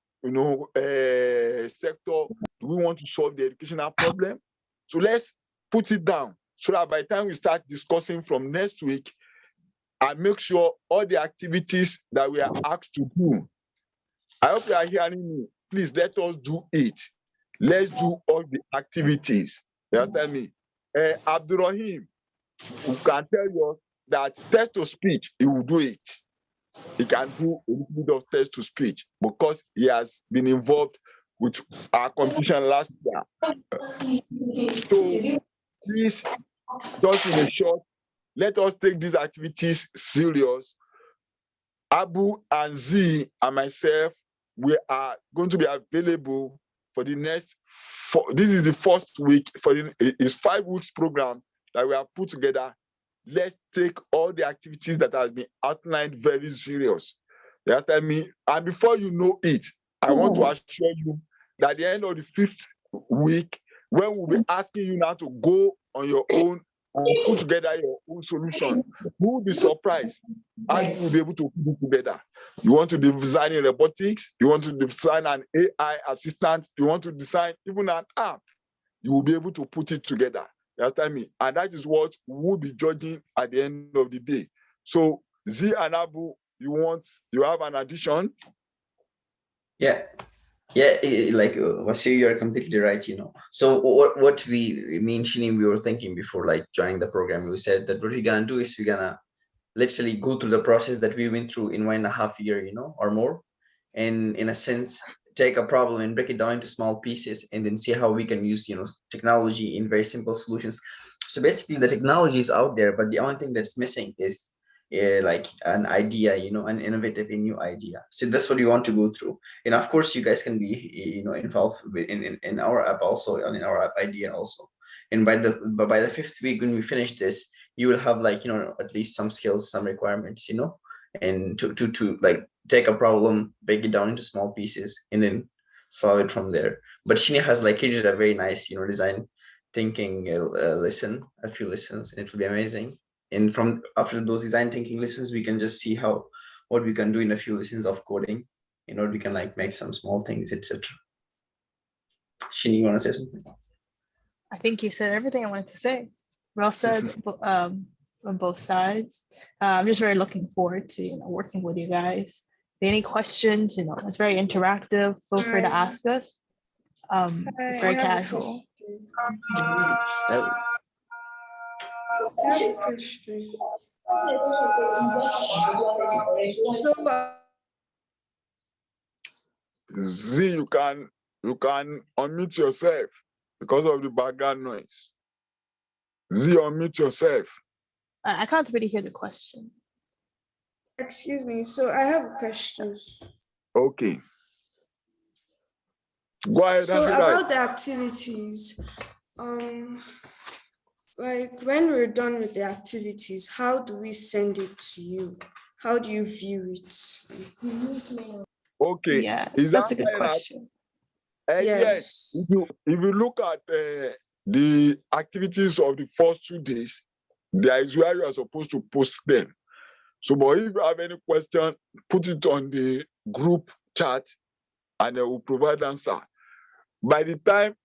sector. Do we want to solve the educational problem? So let's put it down so that by the time we start discussing from next week, I make sure all the activities that we are asked to do. I hope you are hearing me. Please let us do it. Let's do all the activities. You understand me? Abdurrahim, who can tell you that text to speech, he will do it. He can do a little bit of text to speech because he has been involved with our competition last year. So please, just in a short, let us take these activities serious. Abu and Z and myself, we are going to be available for the next, this is the first week, it's 5 weeks program that we have put together. Let's take all the activities that has been outlined very serious. You understand me? And before you know it, I want to assure you that at the end of the 5th week, when we'll be asking you now to go on your own and put together your own solution, you will be surprised how you will be able to put it together. You want to design in robotics, you want to design an AI assistant, you want to design even an app, you will be able to put it together. You understand me? And that is what we'll be judging at the end of the day. So Z and Abu, you have an addition? Yeah, like Wasir, you're completely right, So what me and Shini, we were thinking before like joining the program, we said that what we're gonna do is we're gonna literally go through the process that we went through in 1.5 years, or more. And in a sense, take a problem and break it down into small pieces and then see how we can use, technology in very simple solutions. So basically the technology is out there, but the only thing that's missing is like an idea, an innovative and new idea. So that's what we want to go through. And of course, you guys can be, involved in our app also, and in our app idea also. And by the 5th week, when we finish this, you will have like, at least some skills, some requirements, and to like take a problem, break it down into small pieces, and then solve it from there. But Shini has like created a very nice, design thinking a few lessons, and it will be amazing. And from after those design thinking lessons, we can just see what we can do in a few lessons of coding. We can like make some small things, etc. Shini, you want to say something? I think you said everything I wanted to say. Well said on both sides. I'm just very looking forward to working with you guys. If any questions, it's very interactive. Feel free to ask us. It's very casual. I have a question. Z, you can unmute yourself because of the background noise. Z, unmute yourself. I can't really hear the question. Excuse me. So I have a question. Okay. Go ahead. So about the activities, like when we're done with the activities, how do we send it to you? How do you view it? Okay. Yeah, that's a good question. Yes. If you look at the activities of the first 2 days, there is where you are supposed to post them. So, but if you have any question, put it on the group chat and I will provide answer. By the time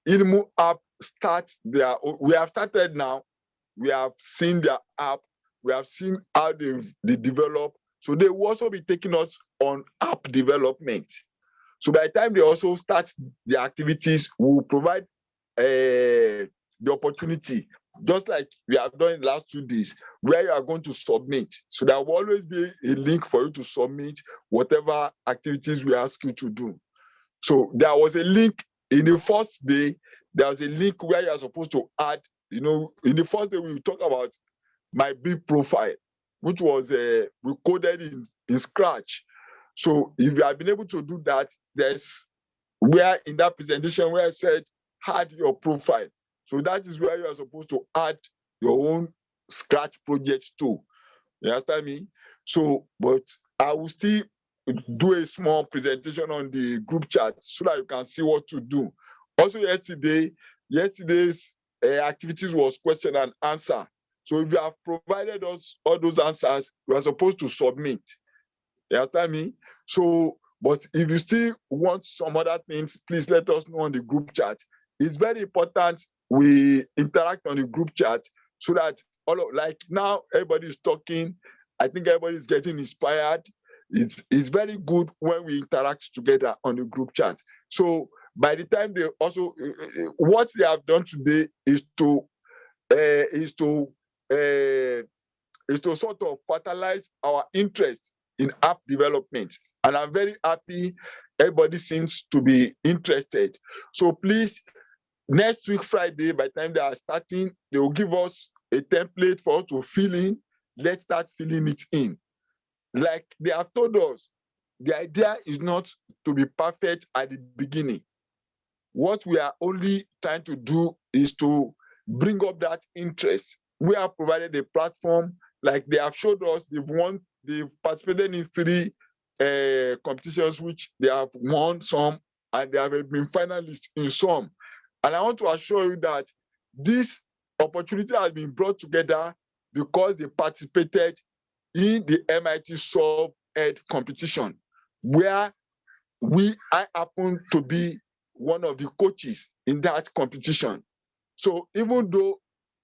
ILMU app start their own. We have started now. We have seen their app. We have seen how they develop. So they will also be taking us on app development. So by the time they also start the activities, we will provide the opportunity, just like we have done in the last 2 days, where you are going to submit. So there will always be a link for you to submit whatever activities we ask you to do. So there was a link in the first day. There was a link where you are supposed to add, in the first day we will talk about my big profile, which was we coded in Scratch. So if you have been able to do that, there's where in that presentation where I said add your profile. So that is where you are supposed to add your own Scratch project too. You understand me? So, but I will still do a small presentation on the group chat so that you can see what to do. Also yesterday's activities was question and answer. So if you have provided us all those answers, you are supposed to submit. You understand me? So, but if you still want some other things, please let us know on the group chat. It's very important we interact on the group chat so that like now everybody is talking. I think everybody is getting inspired. It's very good when we interact together on the group chat. So by the time they also, what they have done today is to sort of fertilize our interest in app development. And I'm very happy everybody seems to be interested. So please, next week, Friday, by the time they are starting, they will give us a template for us to fill in. Let's start filling it in. Like they have told us, the idea is not to be perfect at the beginning. What we are only trying to do is to bring up that interest. We have provided a platform, like they have showed us, they've participated in 3 competitions, which they have won some, and they have been finalists in some. And I want to assure you that this opportunity has been brought together because they participated in the MIT Sub-Ed competition, where I happen to be one of the coaches in that competition. So even though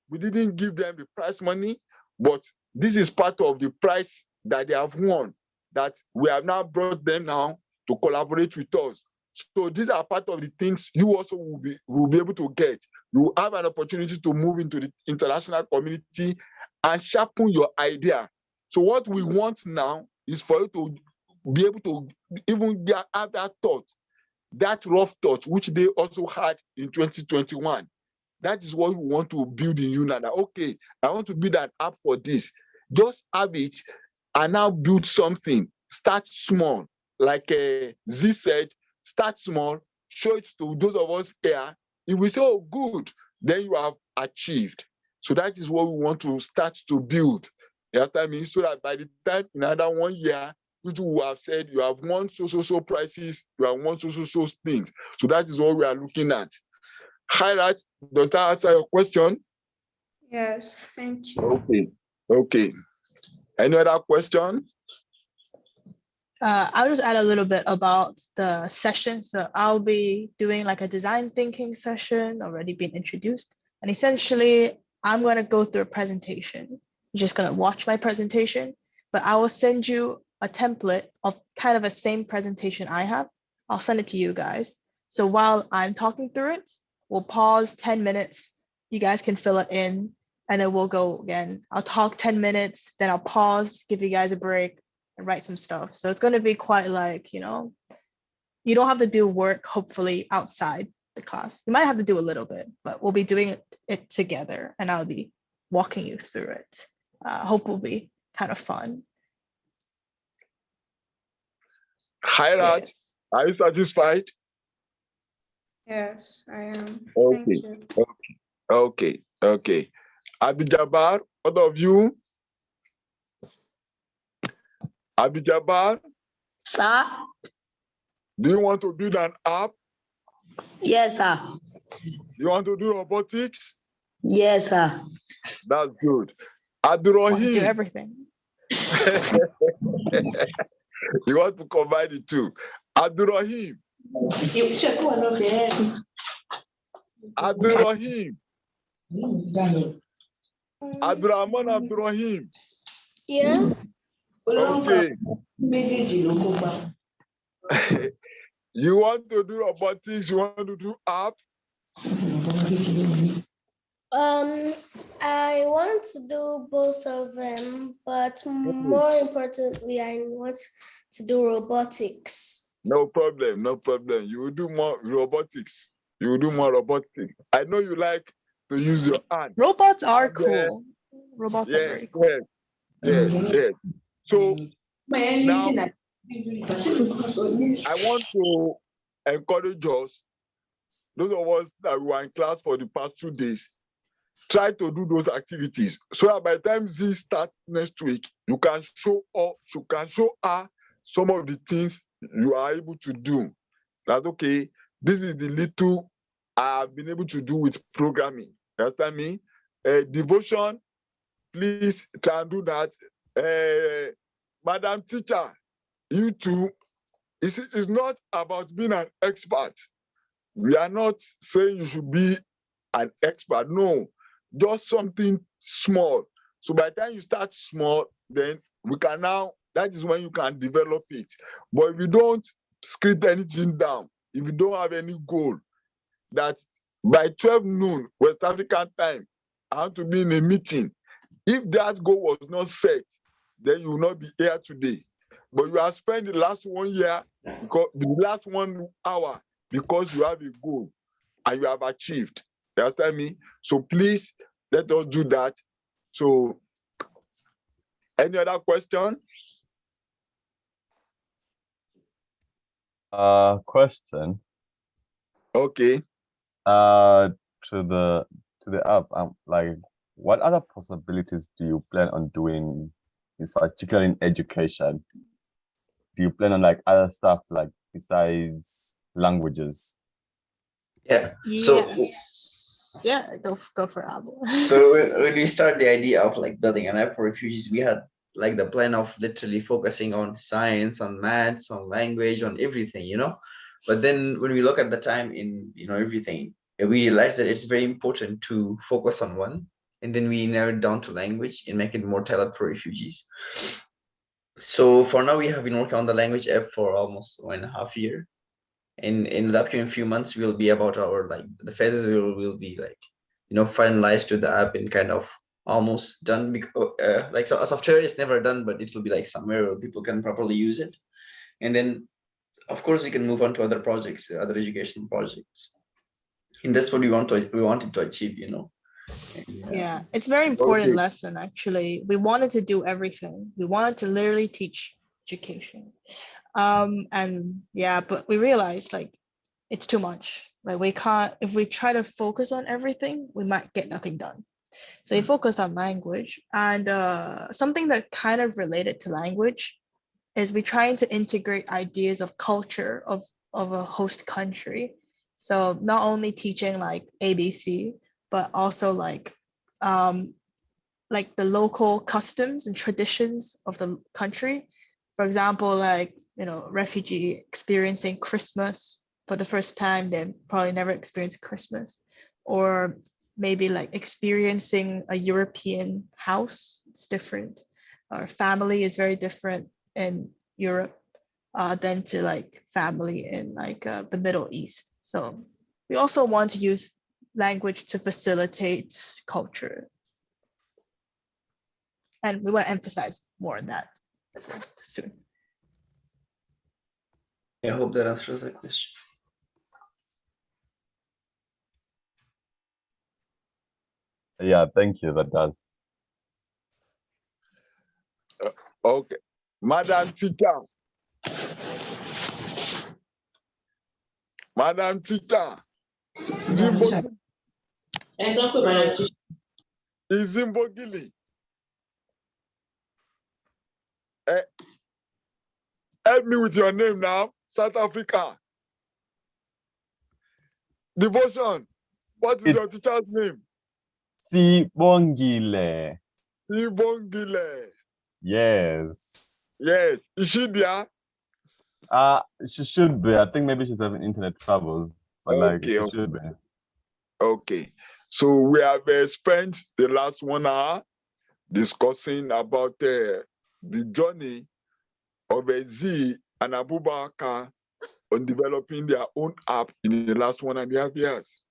we didn't give them the prize money, but this is part of the prize that they have won, that we have now brought them now to collaborate with us. So these are part of the things you also will be able to get. You will have an opportunity to move into the international community and sharpen your idea. So what we want now is for you to be able to even have that thought, that rough thought, which they also had in 2021. That is what we want to build in you now. That, okay, I want to build an app for this. Just have it and now build something. Start small. Like Z said, start small, show it to those of us here. If we say, oh, good, then you have achieved. So that is what we want to start to build. You understand me? So that by the time in another 1 year, people who have said you have won so prices, you have won so things. So that is what we are looking at. Highlight, does that answer your question? Yes, thank you. Okay. Any other question? I'll just add a little bit about the session. So I'll be doing like a design thinking session, already been introduced. And essentially, I'm going to go through a presentation. You're just going to watch my presentation, but I will send you a template of kind of a same presentation I have. I'll send it to you guys. So while I'm talking through it, we'll pause 10 minutes. You guys can fill it in and then we'll go again. I'll talk 10 minutes, then I'll pause, give you guys a break and write some stuff. So it's going to be quite like, you don't have to do work, hopefully, outside the class. You might have to do a little bit, but we'll be doing it together and I'll be walking you through it. Hope will be kind of fun. Hirat, yes. Are you satisfied? Yes, I am. Okay. Thank you. Okay. Abidjabar, what of you? Abidjabar? Sir? Do you want to build an app? Yes, sir. You want to do robotics? Yes, sir. That's good. Abdurrahim. Do everything. You want to combine the two. Abdurrahim. Abdurrahim. Abdurrahman Abdurrahim. Yes. Okay. You want to do robotics, you want to do app? I want to do both of them, but more importantly, I want to do robotics. No problem, no problem. You will do more robotics. You will do more robotics. I know you like to use your hand. Robots are And, cool. Robots are Yes, very cool. yes. So now I want to encourage us, those of us that were in class for the past 2 days, try to do those activities so that by the time Z starts next week, you can show her some of the things you are able to do. That's okay. This is the little I have been able to do with programming. You understand me? Devotion, please try and do that. Madam Teacher, you too. It's not about being an expert. We are not saying you should be an expert. No, just something small. So by the time you start small, then we can now, that is when you can develop it. But if you don't script anything down, if you don't have any goal, that by 12 noon, West African time, I want to be in a meeting. If that goal was not set, then you will not be here today. But you have spent the last 1 year, because the last 1 hour, because you have a goal and you have achieved. You understand me? So please let us do that. So, any other question? Question. Okay. To the app, like, what other possibilities do you plan on doing, particularly in education? Do you plan on like other stuff like besides languages? Yeah. So Yes. Yeah, go for Abo. so when we started the idea of like building an app for refugees, we had like the plan of literally focusing on science, on maths, on language, on everything, you know. But then when we look at the time in, you know, everything, we realized that it's very important to focus on one, and then we narrowed down to language and make it more tailored for refugees. So for now, we have been working on the language app for almost 1.5 years. In the upcoming few months, will be about our like the phases will be like, you know, finalized to the app and kind of almost done. Because like, so a software is never done, but it will be like somewhere where people can properly use it. And then of course we can move on to other projects, other education projects. And that's what we wanted to achieve, you know. Yeah, it's very important Okay. lesson actually. We wanted to do everything. We wanted to literally teach education. And yeah, but we realized like it's too much. Like we can't, if we try to focus on everything, we might get nothing done. So we focused on language, and something that kind of related to language is we trying to integrate ideas of culture of a host country. So not only teaching like ABC, but also like the local customs and traditions of the country. For example, like, you know, refugee experiencing Christmas for the first time, they probably never experienced Christmas, or maybe like experiencing a European house. It's different. Our family is very different in Europe than to like family in like the Middle East. So we also want to use language to facilitate culture. And we want to emphasize more on that as well soon. I hope that answers the question. Yeah, thank you. That does. Okay. Madam Teacher. Madam Teacher. Zimbogili. Help me with your name now, South Africa. Devotion. What is your teacher's name? Sibongile. Sibongile. Yes. Yes. Is she there? She should be. I think maybe she's having internet troubles, but like she should be. Okay. So we have spent the last 1 hour discussing about the journey of Z and Abubakar on developing their own app in the last 1.5 years.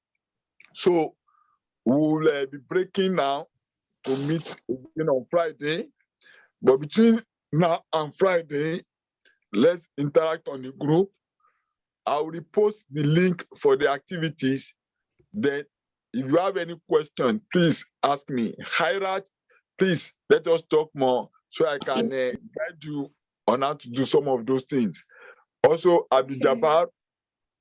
So we'll be breaking now to meet again on Friday. But between now and Friday, let's interact on the group. I will repost the link for the activities. Then if you have any question, please ask me. Hirat, please let us talk more so I can guide you on how to do some of those things. Also, Abdul Jabbar,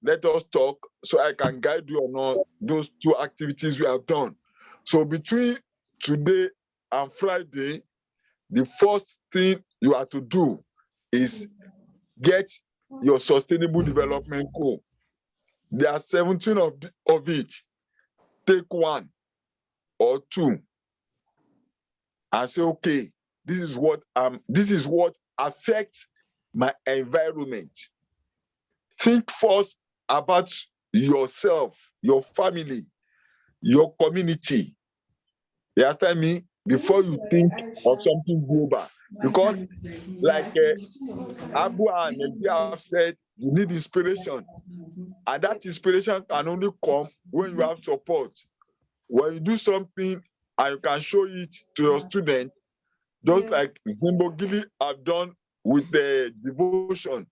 let us talk so I can guide you on all those 2 activities we have done. So between today and Friday, the first thing you have to do is get your sustainable development goal. There are 17 of it. Take 1 or 2 and say, okay, this is what affects my environment. Think first about yourself, your family, your community. You understand me? Before you think of something global. Because like Abu and Nadia have said, you need inspiration. And that inspiration can only come when you have support. When you do something and you can show it to your student, just like Zimbogili have done with the devotion.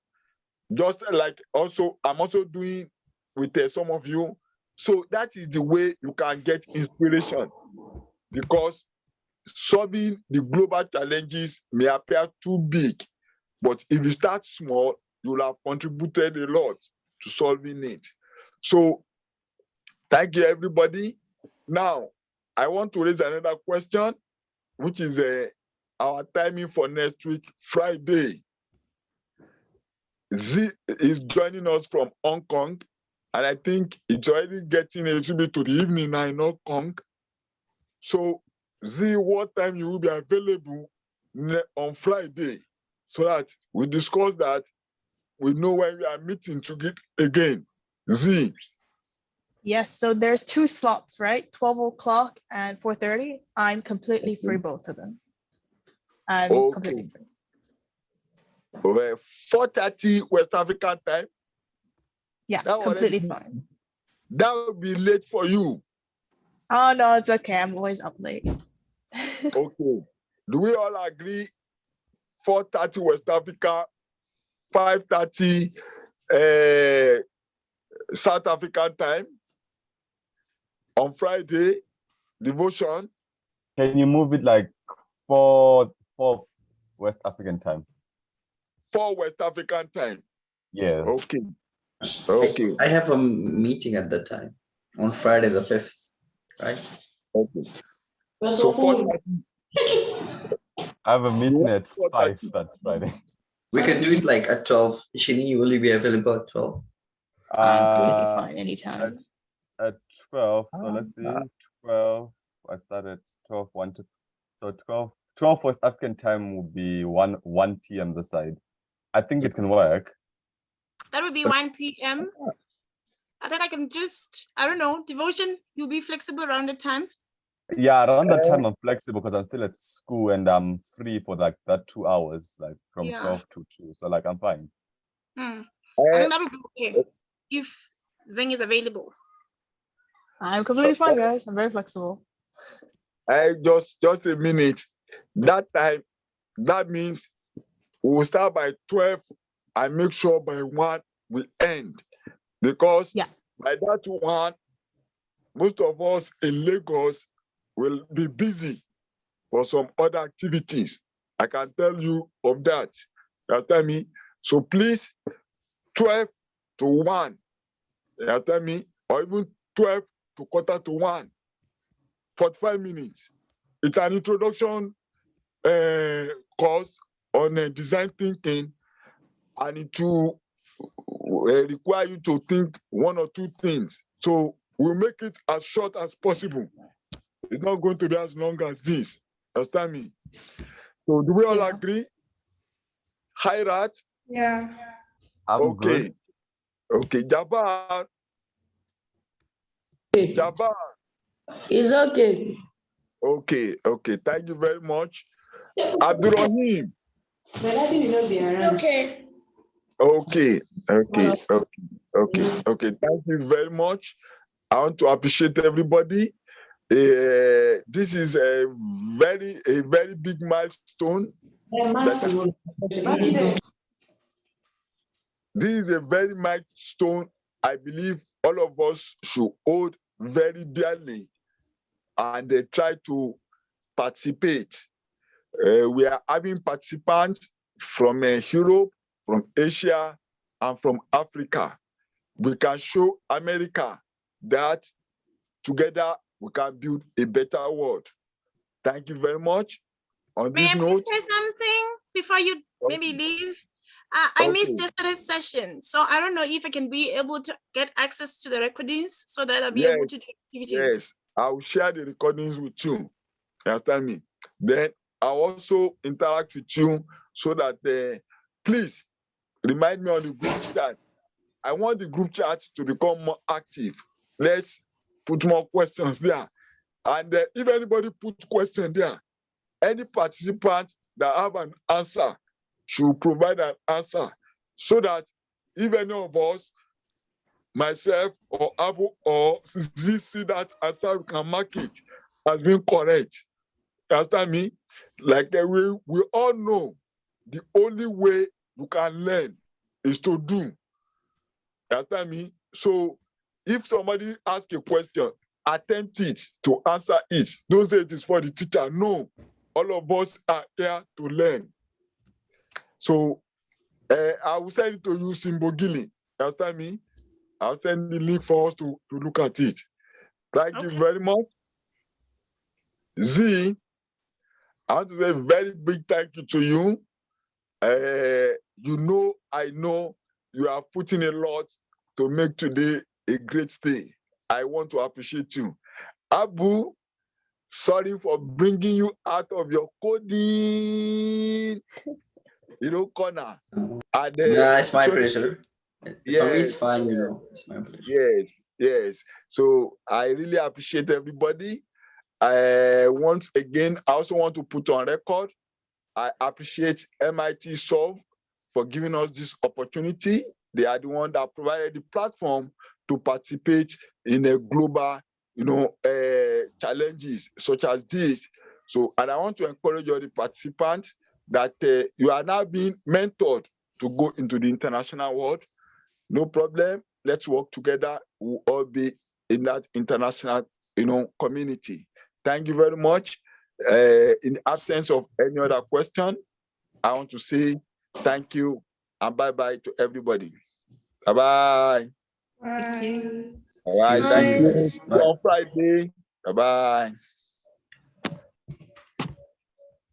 Just like also, I'm also doing with some of you. So that is the way you can get inspiration. Because solving the global challenges may appear too big, but if you start small, you'll have contributed a lot to solving it. So thank you, everybody. Now, I want to raise another question, which is our timing for next week, Friday. Z is joining us from Hong Kong, and I think it's already getting a little bit to the evening now in Hong Kong. So, Z, what time you will be available on Friday so that we discuss that, we know when we are meeting to get again. Z. Yes, so there's 2 slots, right? 12 o'clock and 4:30. I'm completely free both of them. I'm completely free. 4:30 West African time? Yeah, completely fine. That would be late for you. Oh, no, it's okay. I'm always up late. Okay. Do we all agree 4:30 West Africa, 5:30 South African time on Friday, devotion? Can you move it like 4 West African time? 4 West African time. Yeah. Okay. Okay. I have a meeting at that time on Friday the 5th, right? Okay. So 4:30. I have a meeting at 5 that Friday. We can do it like at 12. Shini, will you be available at 12? I'm completely fine anytime. At 12, so let's see, 12, I started 12, 1 to, so 12 West African time will be 1 p.m. this side. I think it can work. That would be 1 p.m. I think I can just, I don't know, devotion, you'll be flexible around the time? Yeah, around that time I'm flexible because I'm still at school and I'm free for like that 2 hours, like from 12 to 2. So like I'm fine. I think that would be okay if Zeng is available. I'm completely fine, guys. I'm very flexible. Just a minute. That time, that means we'll start by 12 and make sure by 1 we end. Because by that 1, most of us in Lagos will be busy for some other activities. I can tell you of that. You understand me? So please, 12 to 1. You understand me? Or even 12 to 1:15. 45 minutes. It's an introduction course on design thinking, and it will require you to think 1 or 2 things. So we'll make it as short as possible. It's not going to be as long as this. Understand me? So do we all agree? Hirat? Yeah. I'm good. Okay, Jabbar. okay. Jabbar. It's okay. Okay. Thank you very much. Abdurrahim. It's okay. Okay. Thank you very much. I want to appreciate everybody. This is a very big milestone. This is a very milestone I believe all of us should hold very dearly and try to participate. We are having participants from Europe, from Asia, and from Africa. We can show America that together we can build a better world. Thank you very much. On May this I please note, say something before you maybe leave? I missed yesterday's session, so I don't know if I can be able to get access to the recordings so that I'll be able to do activities. Yes, I will share the recordings with you. You understand me? Then I'll also interact with you so that please remind me on the group chat. I want the group chat to become more active. Let's put more questions there. And if anybody puts question there, any participant that have an answer should provide an answer so that if any of us, myself or Abu or Sisi see that answer, we can mark it as being correct. You understand me? Like we all know the only way you can learn is to do. You understand me? So if somebody asks a question, attempt it to answer it. Don't say it is for the teacher. No, all of us are here to learn. So I will send it to you, Simbogili. You understand me? I'll send the link for us to look at it. Thank you very much. Z, I want to say a very big thank you to you. I know you are putting a lot to make today a great day. I want to appreciate you. Abu, sorry for bringing you out of your coding, corner. And, it's my pleasure. For me, it's fun, It's my pleasure. Yes. So I really appreciate everybody. Once again, I also want to put on record, I appreciate MIT Solve for giving us this opportunity. They are the one that provided the platform to participate in a global, challenges such as this. So, and I want to encourage all the participants that you are now being mentored to go into the international world. No problem. Let's work together. We'll all be in that international, community. Thank you very much. In the absence of any other question, I want to say thank you and bye-bye to everybody. Bye-bye. Thank you. All right. Thank you. See you on Friday. Bye-bye.